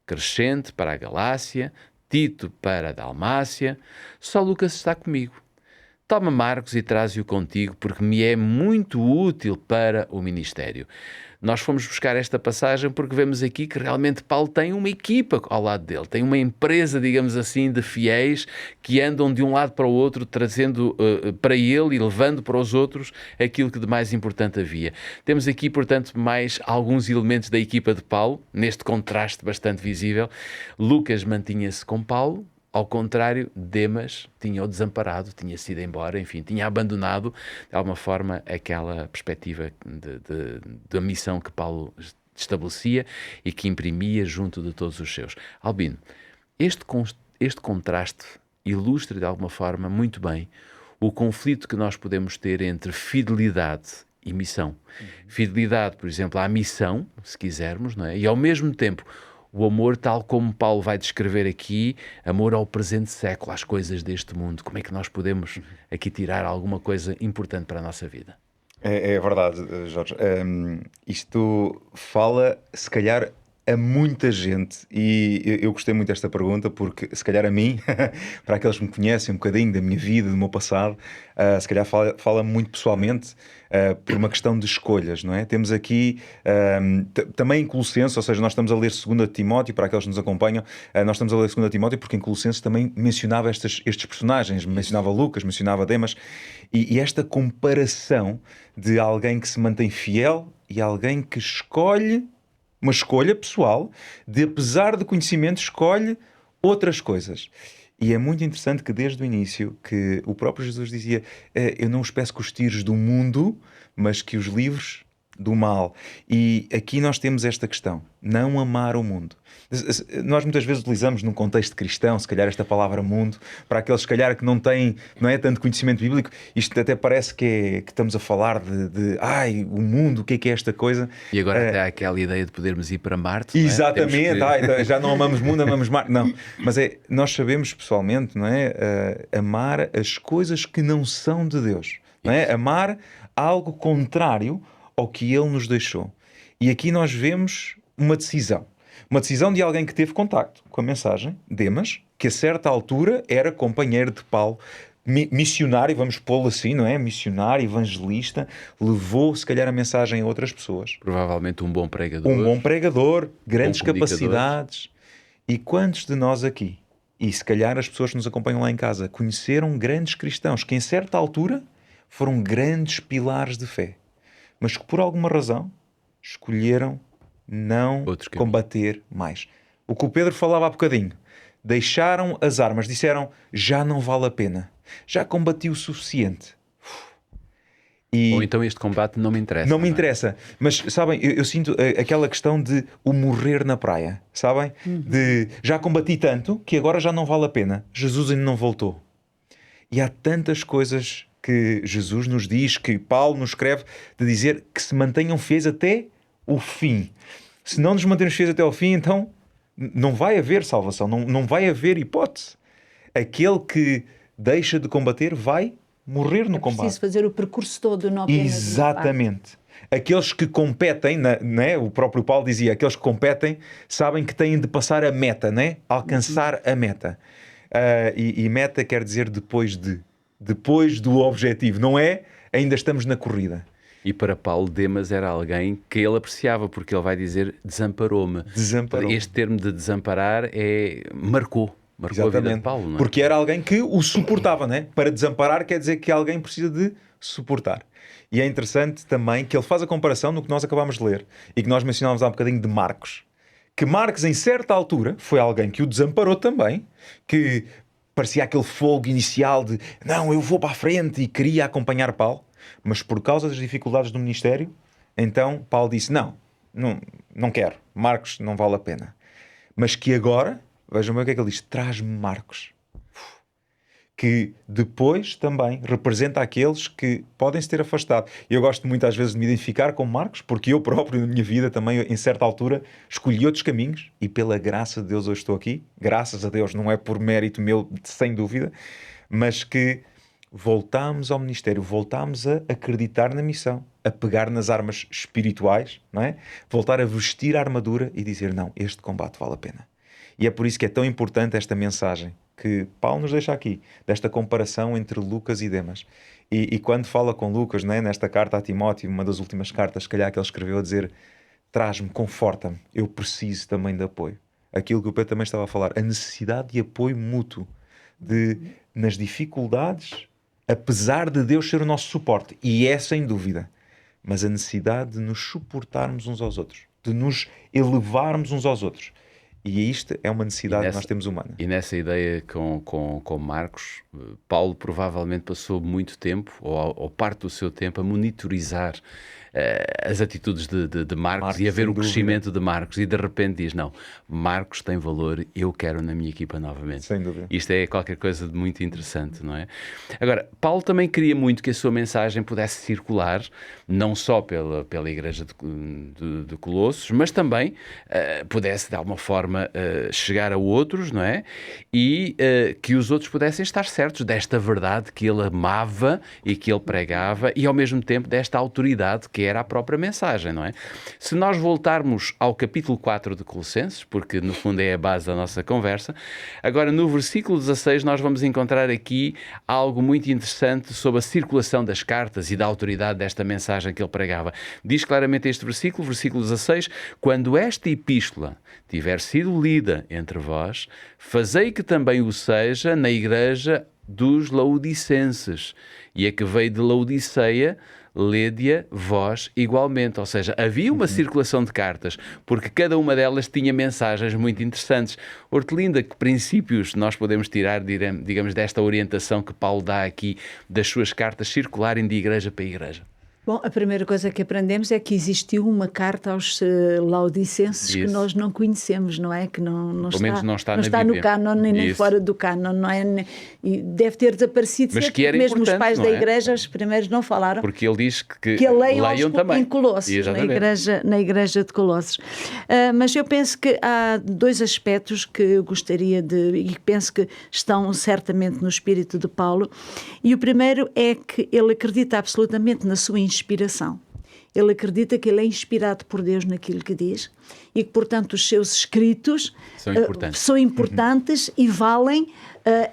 Crescente para a Galácia, Tito para a Dalmácia, só Lucas está comigo. Toma Marcos e traze-o contigo, porque me é muito útil para o ministério. Nós fomos buscar esta passagem porque vemos aqui que realmente Paulo tem uma equipa ao lado dele, tem uma empresa, digamos assim, de fiéis que andam de um lado para o outro, trazendo para ele e levando para os outros aquilo que de mais importante havia. Temos aqui, portanto, mais alguns elementos da equipa de Paulo, neste contraste bastante visível. Lucas mantinha-se com Paulo. Ao contrário, Demas tinha-o desamparado, tinha sido embora, enfim, tinha abandonado, de alguma forma, aquela perspectiva da missão que Paulo estabelecia e que imprimia junto de todos os seus. Albino, este contraste ilustra, de alguma forma, muito bem o conflito que nós podemos ter entre fidelidade e missão. Fidelidade, por exemplo, à missão, se quisermos, não é? E, ao mesmo tempo, o amor, tal como Paulo vai descrever aqui, amor ao presente século, às coisas deste mundo. Como é que nós podemos aqui tirar alguma coisa importante para a nossa vida? É verdade, Jorge. Isto fala, se calhar, a muita gente, e eu gostei muito desta pergunta porque, se calhar a mim, para aqueles que me conhecem um bocadinho da minha vida, do meu passado, se calhar fala muito pessoalmente, por uma questão de escolhas, não é? Temos aqui também em Colossenses, ou seja, nós estamos a ler 2 Timóteo, para aqueles que nos acompanham, nós estamos a ler 2 Timóteo porque em Colossenses também mencionava estes personagens, mencionava Lucas, mencionava Demas, e esta comparação de alguém que se mantém fiel e alguém que escolhe, uma escolha pessoal, de apesar do conhecimento, escolhe outras coisas. E é muito interessante que desde o início, que o próprio Jesus dizia, eu não os peço que os tires do mundo, mas que os livres do mal. E aqui nós temos esta questão, não amar o mundo. Nós muitas vezes utilizamos num contexto cristão, se calhar esta palavra mundo, para aqueles se calhar que não têm, não é tanto conhecimento bíblico, isto até parece que estamos a falar de o mundo, o que é esta coisa. E agora até há aquela ideia de podermos ir para Marte. Exatamente, não é? Então, já não amamos mundo, amamos Marte. Não, mas nós sabemos pessoalmente, não é? Amar as coisas que não são de Deus, não é? Amar algo contrário ao que Ele nos deixou. E aqui nós vemos uma decisão de alguém que teve contacto com a mensagem, Demas, que a certa altura era companheiro de Paulo, missionário, vamos pô-lo assim, não é? Missionário, evangelista, levou se calhar a mensagem a outras pessoas. Provavelmente um bom pregador. Um bom pregador, grandes capacidades. E quantos de nós aqui, e se calhar as pessoas que nos acompanham lá em casa, conheceram grandes cristãos que em certa altura foram grandes pilares de fé, mas que por alguma razão escolheram não combater mais. O que o Pedro falava há bocadinho. Deixaram as armas, disseram, já não vale a pena. Já combati o suficiente. Ou então este combate não me interessa. Não me interessa. Mas, sabem, eu sinto aquela questão de o morrer na praia, sabem? De já combati tanto que agora já não vale a pena. Jesus ainda não voltou. E há tantas coisas que Jesus nos diz, que Paulo nos escreve, de dizer que se mantenham fiéis até o fim. Se não nos mantermos fiéis até ao fim, então não vai haver salvação, não vai haver hipótese. Aquele que deixa de combater vai morrer no combate. É preciso fazer o percurso todo, não apenas. Exatamente. Aqueles que competem, né? O próprio Paulo dizia, aqueles que competem sabem que têm de passar a meta, né? Alcançar a meta. E meta quer dizer depois do objetivo, não é? Ainda estamos na corrida. E para Paulo, Demas era alguém que ele apreciava, porque ele vai dizer desamparou-me. Desamparou-me. Este termo de desamparar marcou a vida de Paulo, não é? Porque era alguém que o suportava, né? Para desamparar quer dizer que alguém precisa de suportar. E é interessante também que ele faz a comparação no que nós acabámos de ler e que nós mencionámos há um bocadinho de Marcos. Que Marcos, em certa altura, foi alguém que o desamparou também, que parecia aquele fogo inicial de não, eu vou para a frente, e queria acompanhar Paulo, mas por causa das dificuldades do ministério, então Paulo disse, não quero, Marcos não vale a pena. Mas que agora, vejam bem o que é que ele diz, traz-me Marcos. Que depois também representa aqueles que podem se ter afastado. Eu gosto muito às vezes de me identificar com Marcos, porque eu próprio na minha vida também, em certa altura, escolhi outros caminhos e pela graça de Deus hoje estou aqui. Graças a Deus, não é por mérito meu, sem dúvida, mas que voltámos ao ministério, voltámos a acreditar na missão, a pegar nas armas espirituais, não é? Voltar a vestir a armadura e dizer, não, este combate vale a pena. E é por isso que é tão importante esta mensagem que Paulo nos deixa aqui, desta comparação entre Lucas e Demas. E quando fala com Lucas, né, nesta carta a Timóteo, uma das últimas cartas, se calhar, que ele escreveu, a dizer, traz-me, conforta-me, eu preciso também de apoio. Aquilo que o Pedro também estava a falar, a necessidade de apoio mútuo, nas dificuldades, apesar de Deus ser o nosso suporte, e é sem dúvida, mas a necessidade de nos suportarmos uns aos outros, de nos elevarmos uns aos outros. E isto é uma necessidade que nós temos humana. E nessa ideia com Marcos, Paulo provavelmente passou muito tempo, ou parte do seu tempo, a monitorizar as atitudes de Marcos e a ver o crescimento de Marcos, e de repente diz, não, Marcos tem valor, eu quero na minha equipa novamente. Sem dúvida. Isto é qualquer coisa de muito interessante, não é? Agora, Paulo também queria muito que a sua mensagem pudesse circular, não só pela igreja de Colossos, mas também pudesse de alguma forma chegar a outros, não é? E que os outros pudessem estar certos desta verdade que ele amava e que ele pregava, e ao mesmo tempo desta autoridade que era a própria mensagem, não é? Se nós voltarmos ao capítulo 4 de Colossenses, porque no fundo é a base da nossa conversa, agora no versículo 16 nós vamos encontrar aqui algo muito interessante sobre a circulação das cartas e da autoridade desta mensagem que ele pregava. Diz claramente este versículo 16, quando esta epístola tiver sido lida entre vós, fazei que também o seja na igreja dos laodicenses, e a que veio de Laodiceia, lede-a vós igualmente. Ou seja, havia uma circulação de cartas, porque cada uma delas tinha mensagens muito interessantes. Hortelinda, que princípios nós podemos tirar, digamos, desta orientação que Paulo dá aqui, das suas cartas circularem de igreja para igreja? Bom, a primeira coisa que aprendemos é que existiu uma carta aos laodicenses que nós não conhecemos, não é? Que não está no cânon nem fora do cânon, não é? E deve ter desaparecido, mas que era mesmo os pais da igreja, os primeiros não falaram. Porque ele diz que leiam também em Colossos, na igreja de Colossos. Mas eu penso que há dois aspectos que eu gostaria e penso que estão certamente no espírito de Paulo. E o primeiro é que ele acredita absolutamente na sua inspiração. Ele acredita que ele é inspirado por Deus naquilo que diz e que, portanto, os seus escritos são importantes e valem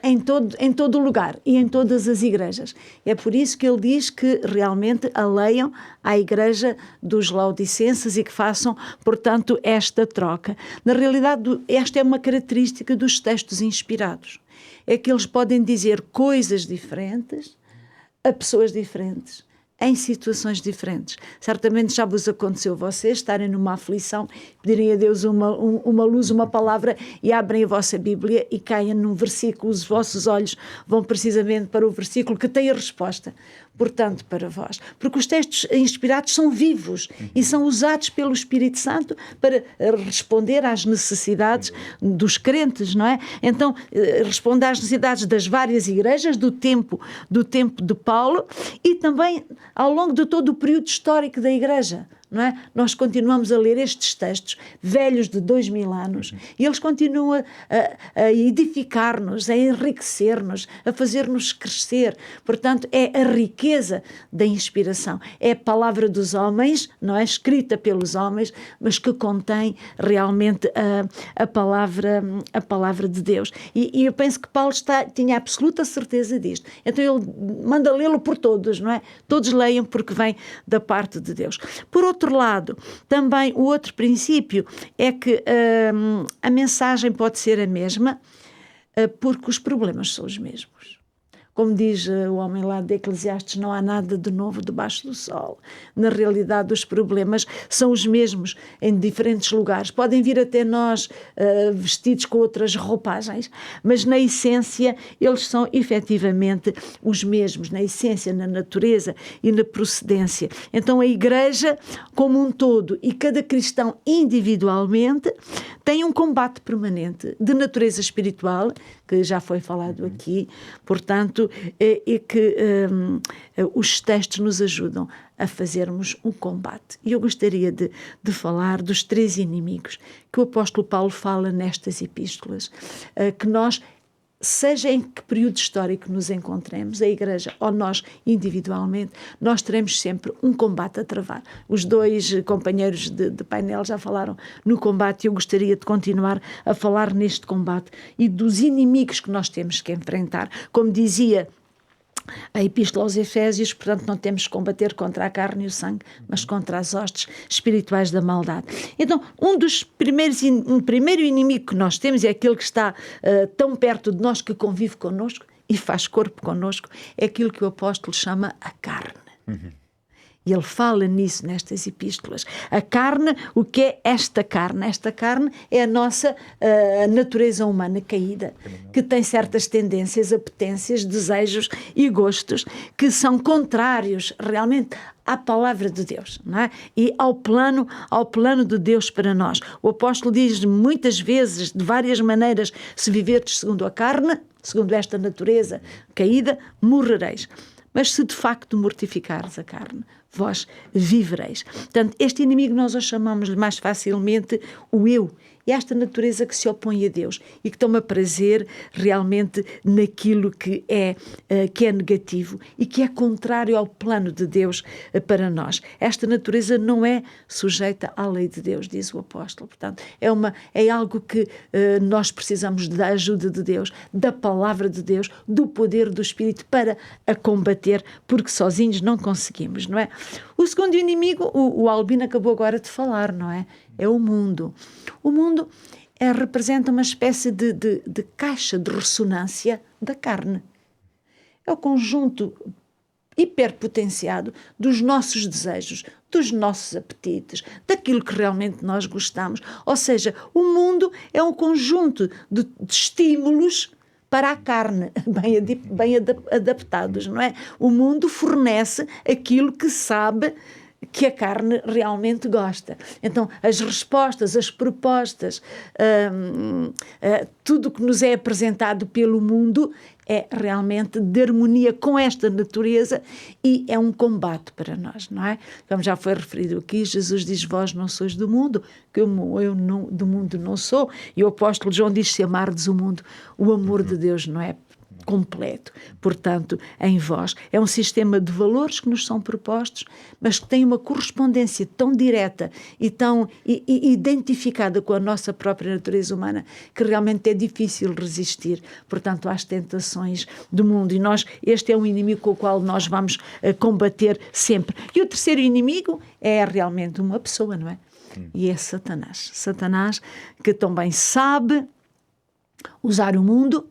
em todo lugar e em todas as igrejas. É por isso que ele diz que realmente a leiam à igreja dos laodicenses e que façam, portanto, esta troca. Na realidade, esta é uma característica dos textos inspirados. É que eles podem dizer coisas diferentes a pessoas diferentes, em situações diferentes. Certamente já vos aconteceu vocês estarem numa aflição, pedirem a Deus uma luz, uma palavra, e abrem a vossa Bíblia e caem num versículo, os vossos olhos vão precisamente para o versículo que tem a resposta. portanto, para vós. Porque os textos inspirados são vivos e são usados pelo Espírito Santo para responder às necessidades dos crentes, não é? Então, responde às necessidades das várias igrejas do tempo de Paulo e também ao longo de todo o período histórico da igreja. Não é? Nós continuamos a ler estes textos velhos de 2000 anos e eles continuam a edificar-nos, a enriquecer-nos, a fazer-nos crescer. Portanto, é a riqueza da inspiração. É a palavra dos homens, não é escrita pelos homens, mas que contém realmente a palavra de Deus. E eu penso que Paulo tinha absoluta certeza disto. Então ele manda lê-lo por todos, não é? Todos leiam porque vem da parte de Deus. Por outro lado, também o outro princípio é que a mensagem pode ser a mesma porque os problemas são os mesmos. Como diz o homem lá de Eclesiastes, não há nada de novo debaixo do sol. Na realidade, os problemas são os mesmos em diferentes lugares. Podem vir até nós vestidos com outras roupagens, mas na essência eles são efetivamente os mesmos, na essência, na natureza e na procedência. Então a Igreja como um todo e cada cristão individualmente tem um combate permanente de natureza espiritual, que já foi falado aqui, portanto, e que os textos nos ajudam a fazermos um combate. E eu gostaria de falar dos 3 inimigos que o apóstolo Paulo fala nestas epístolas, que nós, seja em que período histórico nos encontremos, a Igreja ou nós individualmente, nós teremos sempre um combate a travar. Os 2 companheiros de painel já falaram no combate e eu gostaria de continuar a falar neste combate e dos inimigos que nós temos que enfrentar. Como dizia a Epístola aos Efésios, portanto, não temos que combater contra a carne e o sangue, mas contra as hostes espirituais da maldade. Então, um primeiro inimigo que nós temos, é aquele que está tão perto de nós, que convive connosco e faz corpo connosco, é aquilo que o apóstolo chama a carne. E ele fala nisso nestas epístolas. A carne, o que é esta carne? Esta carne é a nossa natureza humana caída, que tem certas tendências, apetências, desejos e gostos que são contrários realmente à palavra de Deus, não é? E ao plano de Deus para nós. O apóstolo diz muitas vezes, de várias maneiras, se viverdes segundo a carne, segundo esta natureza caída, morrereis. Mas se de facto mortificares a carne, vós vivereis. Portanto, este inimigo nós o chamamos mais facilmente o eu. E esta natureza que se opõe a Deus e que toma prazer realmente naquilo que é negativo e que é contrário ao plano de Deus para nós. Esta natureza não é sujeita à lei de Deus, diz o apóstolo. Portanto, é algo que nós precisamos da ajuda de Deus, da palavra de Deus, do poder do Espírito para a combater, porque sozinhos não conseguimos, não é? O segundo inimigo, o Albino acabou agora de falar, não é? É o mundo. O mundo representa uma espécie de caixa de ressonância da carne. É o conjunto hiperpotenciado dos nossos desejos, dos nossos apetites, daquilo que realmente nós gostamos. Ou seja, o mundo é um conjunto de estímulos para a carne, bem adaptados, não é? O mundo fornece aquilo que sabe que a carne realmente gosta. Então, as respostas, as propostas, tudo o que nos é apresentado pelo mundo é realmente de harmonia com esta natureza e é um combate para nós, não é? Como já foi referido aqui, Jesus diz, vós não sois do mundo, que eu do mundo não sou, e o apóstolo João diz, se amardes o mundo, o amor de Deus não é completo. Portanto, em vós. É um sistema de valores que nos são propostos, mas que tem uma correspondência tão direta e tão identificada com a nossa própria natureza humana que realmente é difícil resistir, portanto, às tentações do mundo. E este é um inimigo com o qual nós vamos combater sempre. E o terceiro inimigo é realmente uma pessoa, não é? E é Satanás. Satanás, que também sabe usar o mundo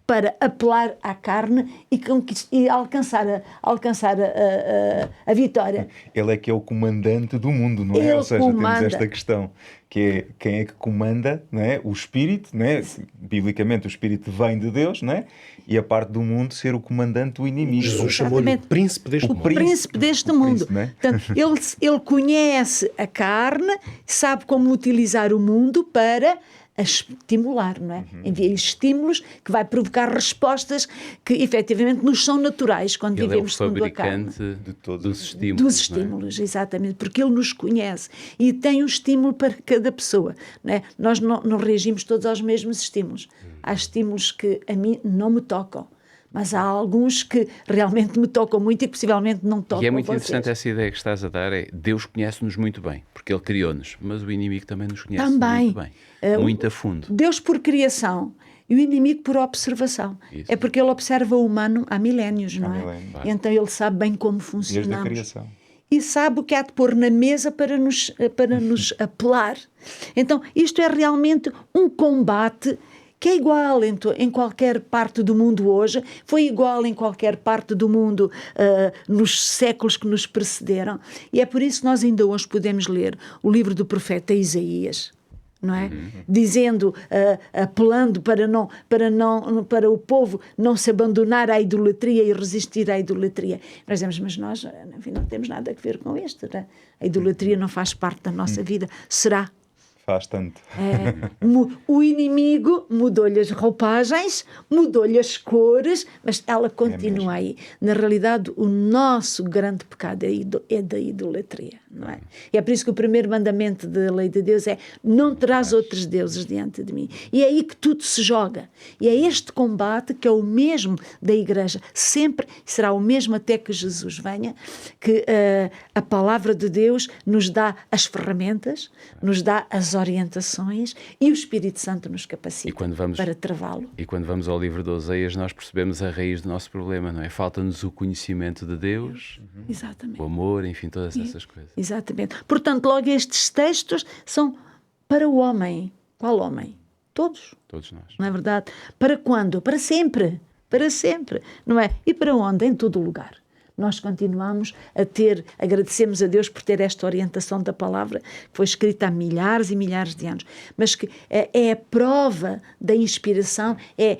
para apelar à carne e alcançar a vitória. Ele é que é o comandante do mundo, não é? Ele Ou seja, comanda. temos esta questão, que é quem é que comanda, não é? O Espírito, não é? Biblicamente o Espírito vem de Deus, não é? E a parte do mundo ser o comandante do inimigo. Jesus chamou-lhe o príncipe deste mundo. Príncipe deste mundo. príncipe, não é? Portanto, ele conhece a carne, sabe como utilizar o mundo para a estimular, não é? Envia estímulos que vai provocar respostas que efetivamente nos são naturais quando Ele é o vivemos segundo a carne. fabricante De todos dos os- estímulos. Dos não é? estímulos, exatamente, porque ele nos conhece e tem um estímulo para cada pessoa, não é? Nós não reagimos todos aos mesmos estímulos. Há estímulos que a mim não me tocam, mas há alguns que realmente me tocam muito e que possivelmente não tocam E é muito vocês. interessante essa ideia que estás a dar, é Deus conhece-nos muito bem, porque Ele criou-nos, mas o inimigo também nos conhece Também. muito bem, muito a fundo. Deus por criação e o inimigo por observação. Isso. É porque ele observa o humano há milénios, não é? milénios. E então ele sabe bem como Desde a funcionamos. criação. E sabe o que há de pôr na mesa para nos apelar. Então, isto é realmente um combate que é igual em qualquer parte do mundo hoje, foi igual em qualquer parte do mundo nos séculos que nos precederam. E é por isso que nós ainda hoje podemos ler o livro do profeta Isaías, não é? Dizendo, apelando para o povo não se abandonar à idolatria e resistir à idolatria. Nós dizemos, mas nós, enfim, não temos nada a ver com isto, não é? A idolatria não faz parte da nossa vida. Será? Faz tanto. O inimigo mudou-lhe as roupagens, mudou-lhe as cores, mas ela continua aí. Na realidade, o nosso grande pecado é da idolatria, não é? E é por isso que o primeiro mandamento da lei de Deus é: não terás outros deuses diante de mim. E é aí que tudo se joga. E é este combate que é o mesmo da Igreja. Sempre será o mesmo até que Jesus venha, que a palavra de Deus nos dá as ferramentas, nos dá as orientações e o Espírito Santo nos capacita para travá-lo. E quando vamos ao livro de Oseias, nós percebemos a raiz do nosso problema, não é? Falta-nos o conhecimento de Deus, Exatamente. o amor, enfim, todas essas coisas. Exatamente. Portanto, logo estes textos são para o homem. Qual homem? Todos. Todos nós. Não é verdade? Para quando? Para sempre. Para sempre. Não é? E para onde? Em todo o lugar. Nós continuamos agradecemos a Deus por ter esta orientação da palavra, que foi escrita há milhares e milhares de anos, mas que é a prova da inspiração, é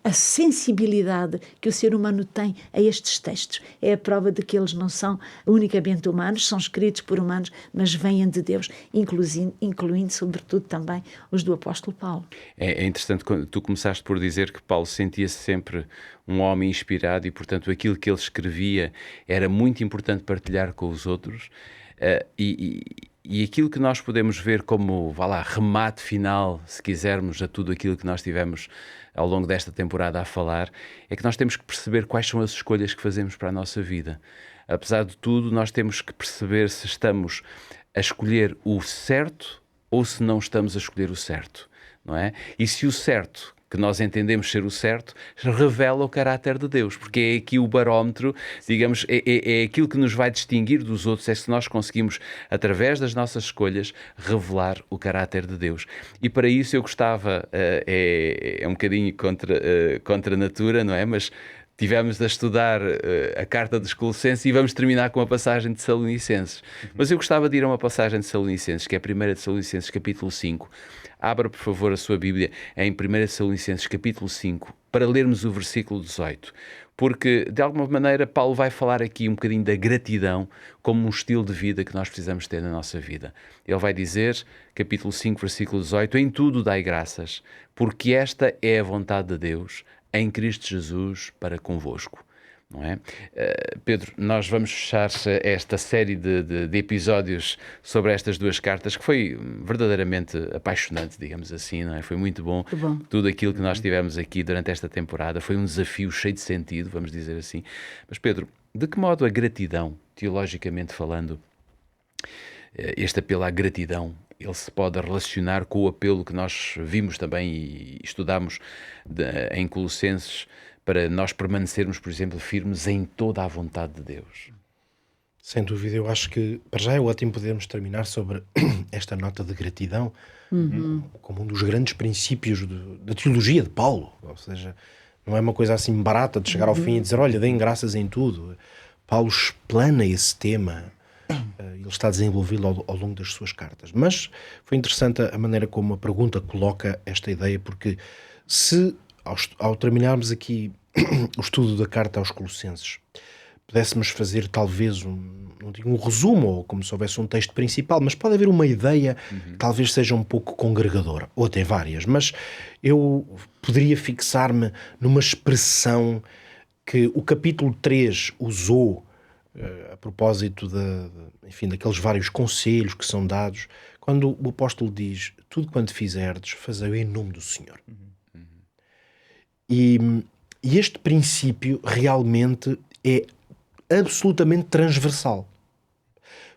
a sensibilidade que o ser humano tem a estes textos. É a prova de que eles não são unicamente humanos, são escritos por humanos, mas vêm de Deus, incluindo sobretudo também os do apóstolo Paulo. É interessante, quando tu começaste por dizer que Paulo sentia-se sempre um homem inspirado e, portanto, aquilo que ele escrevia era muito importante partilhar com os outros, e aquilo que nós podemos ver como, remate final, se quisermos, a tudo aquilo que nós tivemos ao longo desta temporada a falar, é que nós temos que perceber quais são as escolhas que fazemos para a nossa vida. Apesar de tudo, nós temos que perceber se estamos a escolher o certo ou se não estamos a escolher o certo, não é? E se o certo que nós entendemos ser o certo, revela o caráter de Deus, porque é aqui o barómetro, digamos, é aquilo que nos vai distinguir dos outros, é se nós conseguimos, através das nossas escolhas, revelar o caráter de Deus. E para isso eu gostava, é um bocadinho contra a natura, não é? Mas tivemos a estudar a carta dos Colossenses e vamos terminar com a passagem de Tessalonicenses. Mas eu gostava de ir a uma passagem de Tessalonicenses, que é a 1 Tessalonicenses capítulo 5. Abra, por favor, a sua Bíblia em 1 Tessalonicenses capítulo 5, para lermos o versículo 18. Porque, de alguma maneira, Paulo vai falar aqui um bocadinho da gratidão como um estilo de vida que nós precisamos ter na nossa vida. Ele vai dizer, capítulo 5, versículo 18, em tudo dai graças, porque esta é a vontade de Deus, em Cristo Jesus, para convosco. Não é? Pedro, nós vamos fechar esta série de episódios sobre estas duas cartas, que foi verdadeiramente apaixonante, digamos assim, não é? Foi muito bom. Tudo aquilo que nós tivemos aqui durante esta temporada foi um desafio cheio de sentido, vamos dizer assim. Mas Pedro, de que modo a gratidão, teologicamente falando, este apelo à gratidão, ele se pode relacionar com o apelo que nós vimos também e estudamos em Colossenses, para nós permanecermos, por exemplo, firmes em toda a vontade de Deus? Sem dúvida, eu acho que para já é ótimo podermos terminar sobre esta nota de gratidão, como um dos grandes princípios da teologia de Paulo. Ou seja, não é uma coisa assim barata de chegar ao fim e dizer, olha, deem graças em tudo. Paulo explana esse tema, ele está a desenvolvê-lo ao longo das suas cartas. Mas foi interessante a maneira como a pergunta coloca esta ideia, porque se, ao terminarmos aqui o estudo da carta aos Colossenses, pudéssemos fazer talvez não digo um resumo, ou como se houvesse um texto principal, mas pode haver uma ideia que talvez seja um pouco congregadora, ou até várias, mas eu poderia fixar-me numa expressão que o capítulo 3 usou a propósito enfim, daqueles vários conselhos que são dados, quando o apóstolo diz, tudo quanto fizerdes, fazei-o em nome do Senhor. E este princípio realmente é absolutamente transversal.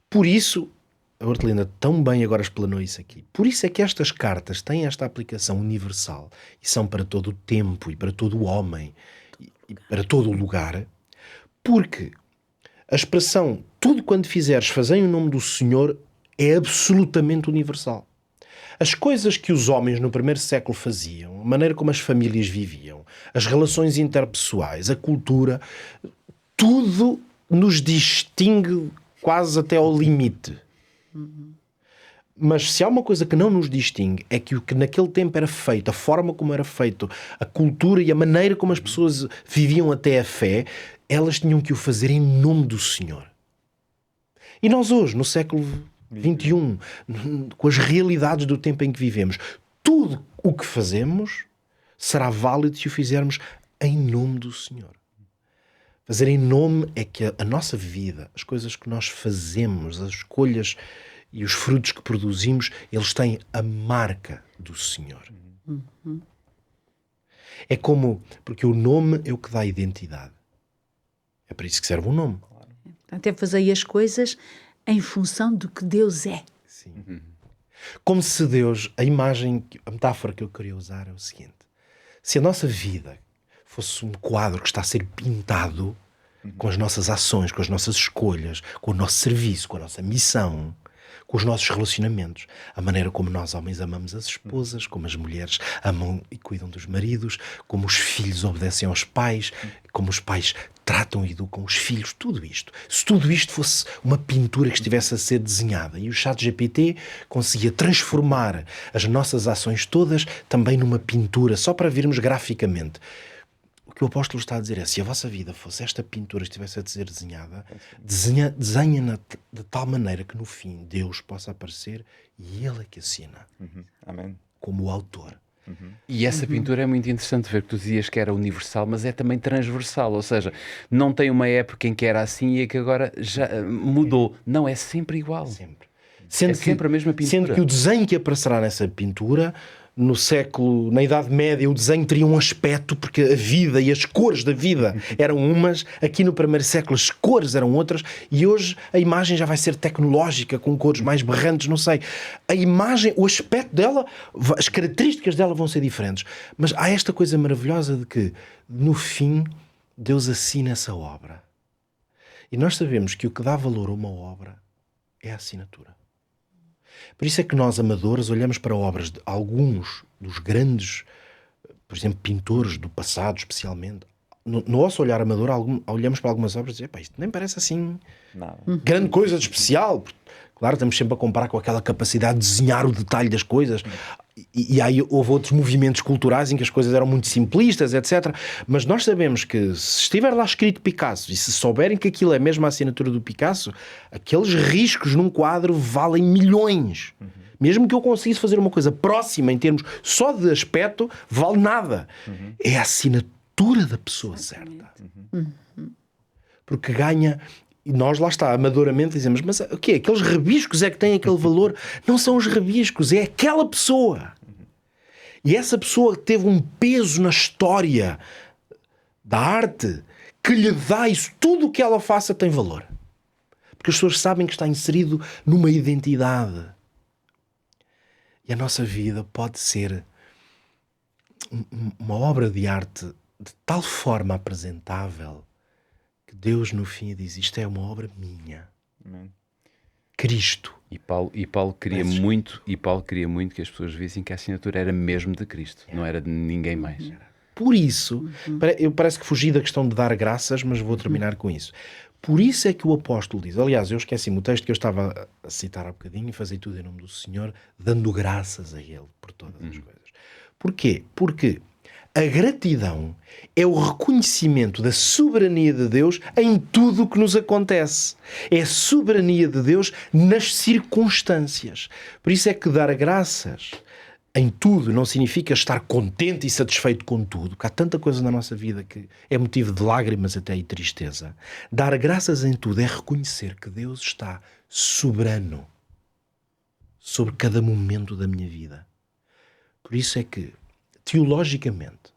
Por isso, a Hortelinda tão bem agora explanou isso aqui, por isso é que estas cartas têm esta aplicação universal e são para todo o tempo e para todo o homem e para todo o lugar, porque a expressão tudo quanto fizeres, fazei em nome do Senhor é absolutamente universal. As coisas que os homens no primeiro século faziam, a maneira como as famílias viviam, as relações interpessoais, a cultura, tudo nos distingue quase até ao limite. Mas se há uma coisa que não nos distingue é que o que naquele tempo era feito, a forma como era feito, a cultura e a maneira como as pessoas viviam até a fé, elas tinham que o fazer em nome do Senhor. E nós hoje, no século XXI, com as realidades do tempo em que vivemos, tudo o que fazemos será válido se o fizermos em nome do Senhor. Fazer em nome é que a nossa vida, as coisas que nós fazemos, as escolhas e os frutos que produzimos, eles têm a marca do Senhor. É como, porque o nome é o que dá identidade. É para isso que serve o nome. Até fazer as coisas em função do que Deus é. Sim. Como se Deus, a metáfora que eu queria usar é o seguinte: se a nossa vida fosse um quadro que está a ser pintado com as nossas ações, com as nossas escolhas, com o nosso serviço, com a nossa missão, com os nossos relacionamentos, a maneira como nós homens amamos as esposas, como as mulheres amam e cuidam dos maridos, como os filhos obedecem aos pais, como os pais tratam e educam os filhos, tudo isto. Se tudo isto fosse uma pintura que estivesse a ser desenhada e o ChatGPT conseguia transformar as nossas ações todas também numa pintura, só para vermos graficamente. O que o apóstolo está a dizer é, se a vossa vida fosse esta pintura que estivesse a ser desenhada, desenha-na de tal maneira que no fim Deus possa aparecer e Ele é que assina. Amém. Como o autor. E essa pintura é muito interessante ver que tu dizias que era universal, mas é também transversal, ou seja, não tem uma época em que era assim e que agora já mudou. Não, é sempre igual. Sempre. Sempre a mesma pintura. Sendo que o desenho que aparecerá nessa pintura, na Idade Média, o desenho teria um aspecto, porque a vida e as cores da vida eram umas, aqui no primeiro século as cores eram outras, e hoje a imagem já vai ser tecnológica, com cores mais berrantes, não sei. A imagem, o aspecto dela, as características dela vão ser diferentes. Mas há esta coisa maravilhosa de que, no fim, Deus assina essa obra. E nós sabemos que o que dá valor a uma obra é a assinatura. Por isso é que nós, amadores, olhamos para obras de alguns dos grandes, por exemplo, pintores do passado, especialmente. No nosso olhar amador, olhamos para algumas obras e dizemos, isto nem parece assim Nada. grande coisa de especial. Claro, estamos sempre a comparar com aquela capacidade de desenhar o detalhe das coisas. E aí houve outros movimentos culturais em que as coisas eram muito simplistas, etc. Mas nós sabemos que se estiver lá escrito Picasso e se souberem que aquilo é mesmo a assinatura do Picasso, aqueles riscos num quadro valem milhões. Mesmo que eu conseguisse fazer uma coisa próxima em termos só de aspecto, vale nada. É a assinatura da pessoa certa. Porque ganha... E nós, lá está, amadoramente dizemos, mas o quê? Aqueles rabiscos é que têm aquele valor? Não são os rabiscos, é aquela pessoa. E essa pessoa teve um peso na história da arte que lhe dá isso. Tudo o que ela faça tem valor. Porque as pessoas sabem que está inserido numa identidade. E a nossa vida pode ser uma obra de arte de tal forma apresentável que Deus no fim diz, isto é uma obra minha. Cristo. E Paulo queria muito que as pessoas vissem que a assinatura era mesmo de Cristo, não era de ninguém mais. Por isso, eu parece que fugi da questão de dar graças, mas vou terminar com isso. Por isso é que o apóstolo diz, aliás, eu esqueci-me o texto que eu estava a citar há bocadinho, e fazer tudo em nome do Senhor, dando graças a Ele por todas as coisas. Porquê? Porque a gratidão é o reconhecimento da soberania de Deus em tudo o que nos acontece. É a soberania de Deus nas circunstâncias. Por isso é que dar graças em tudo não significa estar contente e satisfeito com tudo, porque há tanta coisa na nossa vida que é motivo de lágrimas até e tristeza. Dar graças em tudo é reconhecer que Deus está soberano sobre cada momento da minha vida. Por isso é que, teologicamente,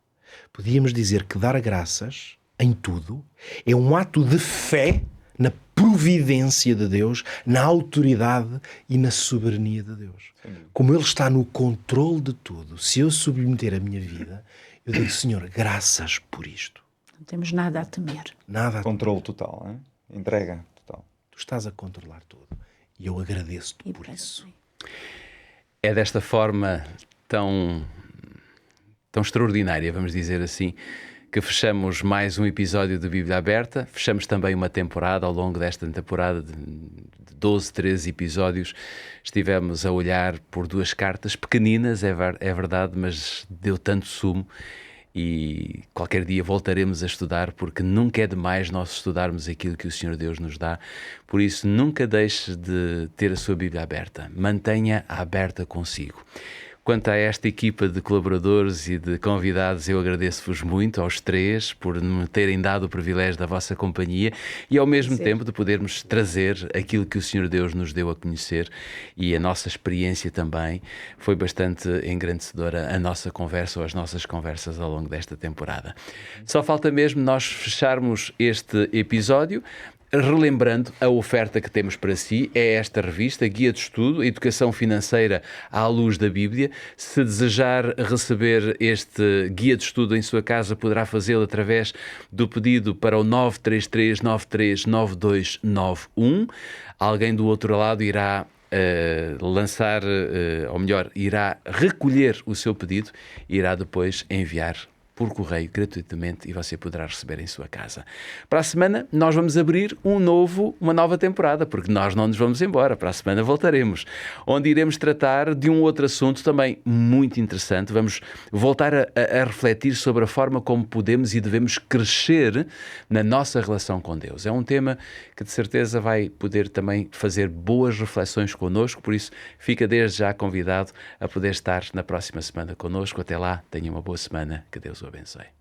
podíamos dizer que dar graças em tudo é um ato de fé na providência de Deus, na autoridade e na soberania de Deus. Como Ele está no controle de tudo, se eu submeter a minha vida, eu digo, Senhor, graças por isto. Não temos nada a temer. Nada a Controle total, hein? Entrega total. Tu estás a controlar tudo. E eu agradeço-te por isso. É desta forma tão extraordinária, vamos dizer assim, que fechamos mais um episódio de Bíblia Aberta. Fechamos também uma temporada. Ao longo desta temporada de 12, 13 episódios, estivemos a olhar por 2 cartas pequeninas, é verdade, mas deu tanto sumo. E qualquer dia voltaremos a estudar, porque nunca é demais nós estudarmos aquilo que o Senhor Deus nos dá. Por isso, nunca deixe de ter a sua Bíblia aberta. Mantenha-a aberta consigo. Quanto a esta equipa de colaboradores e de convidados, eu agradeço-vos muito, aos 3, por me terem dado o privilégio da vossa companhia e ao mesmo tempo de podermos trazer aquilo que o Senhor Deus nos deu a conhecer, e a nossa experiência também foi bastante engrandecedora, a nossa conversa ou as nossas conversas ao longo desta temporada. Só falta mesmo nós fecharmos este episódio, relembrando a oferta que temos para si. É esta revista, Guia de Estudo, Educação Financeira à Luz da Bíblia. Se desejar receber este Guia de Estudo em sua casa, poderá fazê-lo através do pedido para o 933939291. Alguém do outro lado irá lançar, ou melhor, irá recolher o seu pedido e irá depois enviar por correio gratuitamente, e você poderá receber em sua casa. Para a semana nós vamos abrir uma nova temporada, porque nós não nos vamos embora. Para a semana voltaremos, onde iremos tratar de um outro assunto também muito interessante. Vamos voltar a refletir sobre a forma como podemos e devemos crescer na nossa relação com Deus. É um tema que de certeza vai poder também fazer boas reflexões connosco, por isso fica desde já convidado a poder estar na próxima semana connosco. Até lá, tenha uma boa semana, que Deus o abençoe.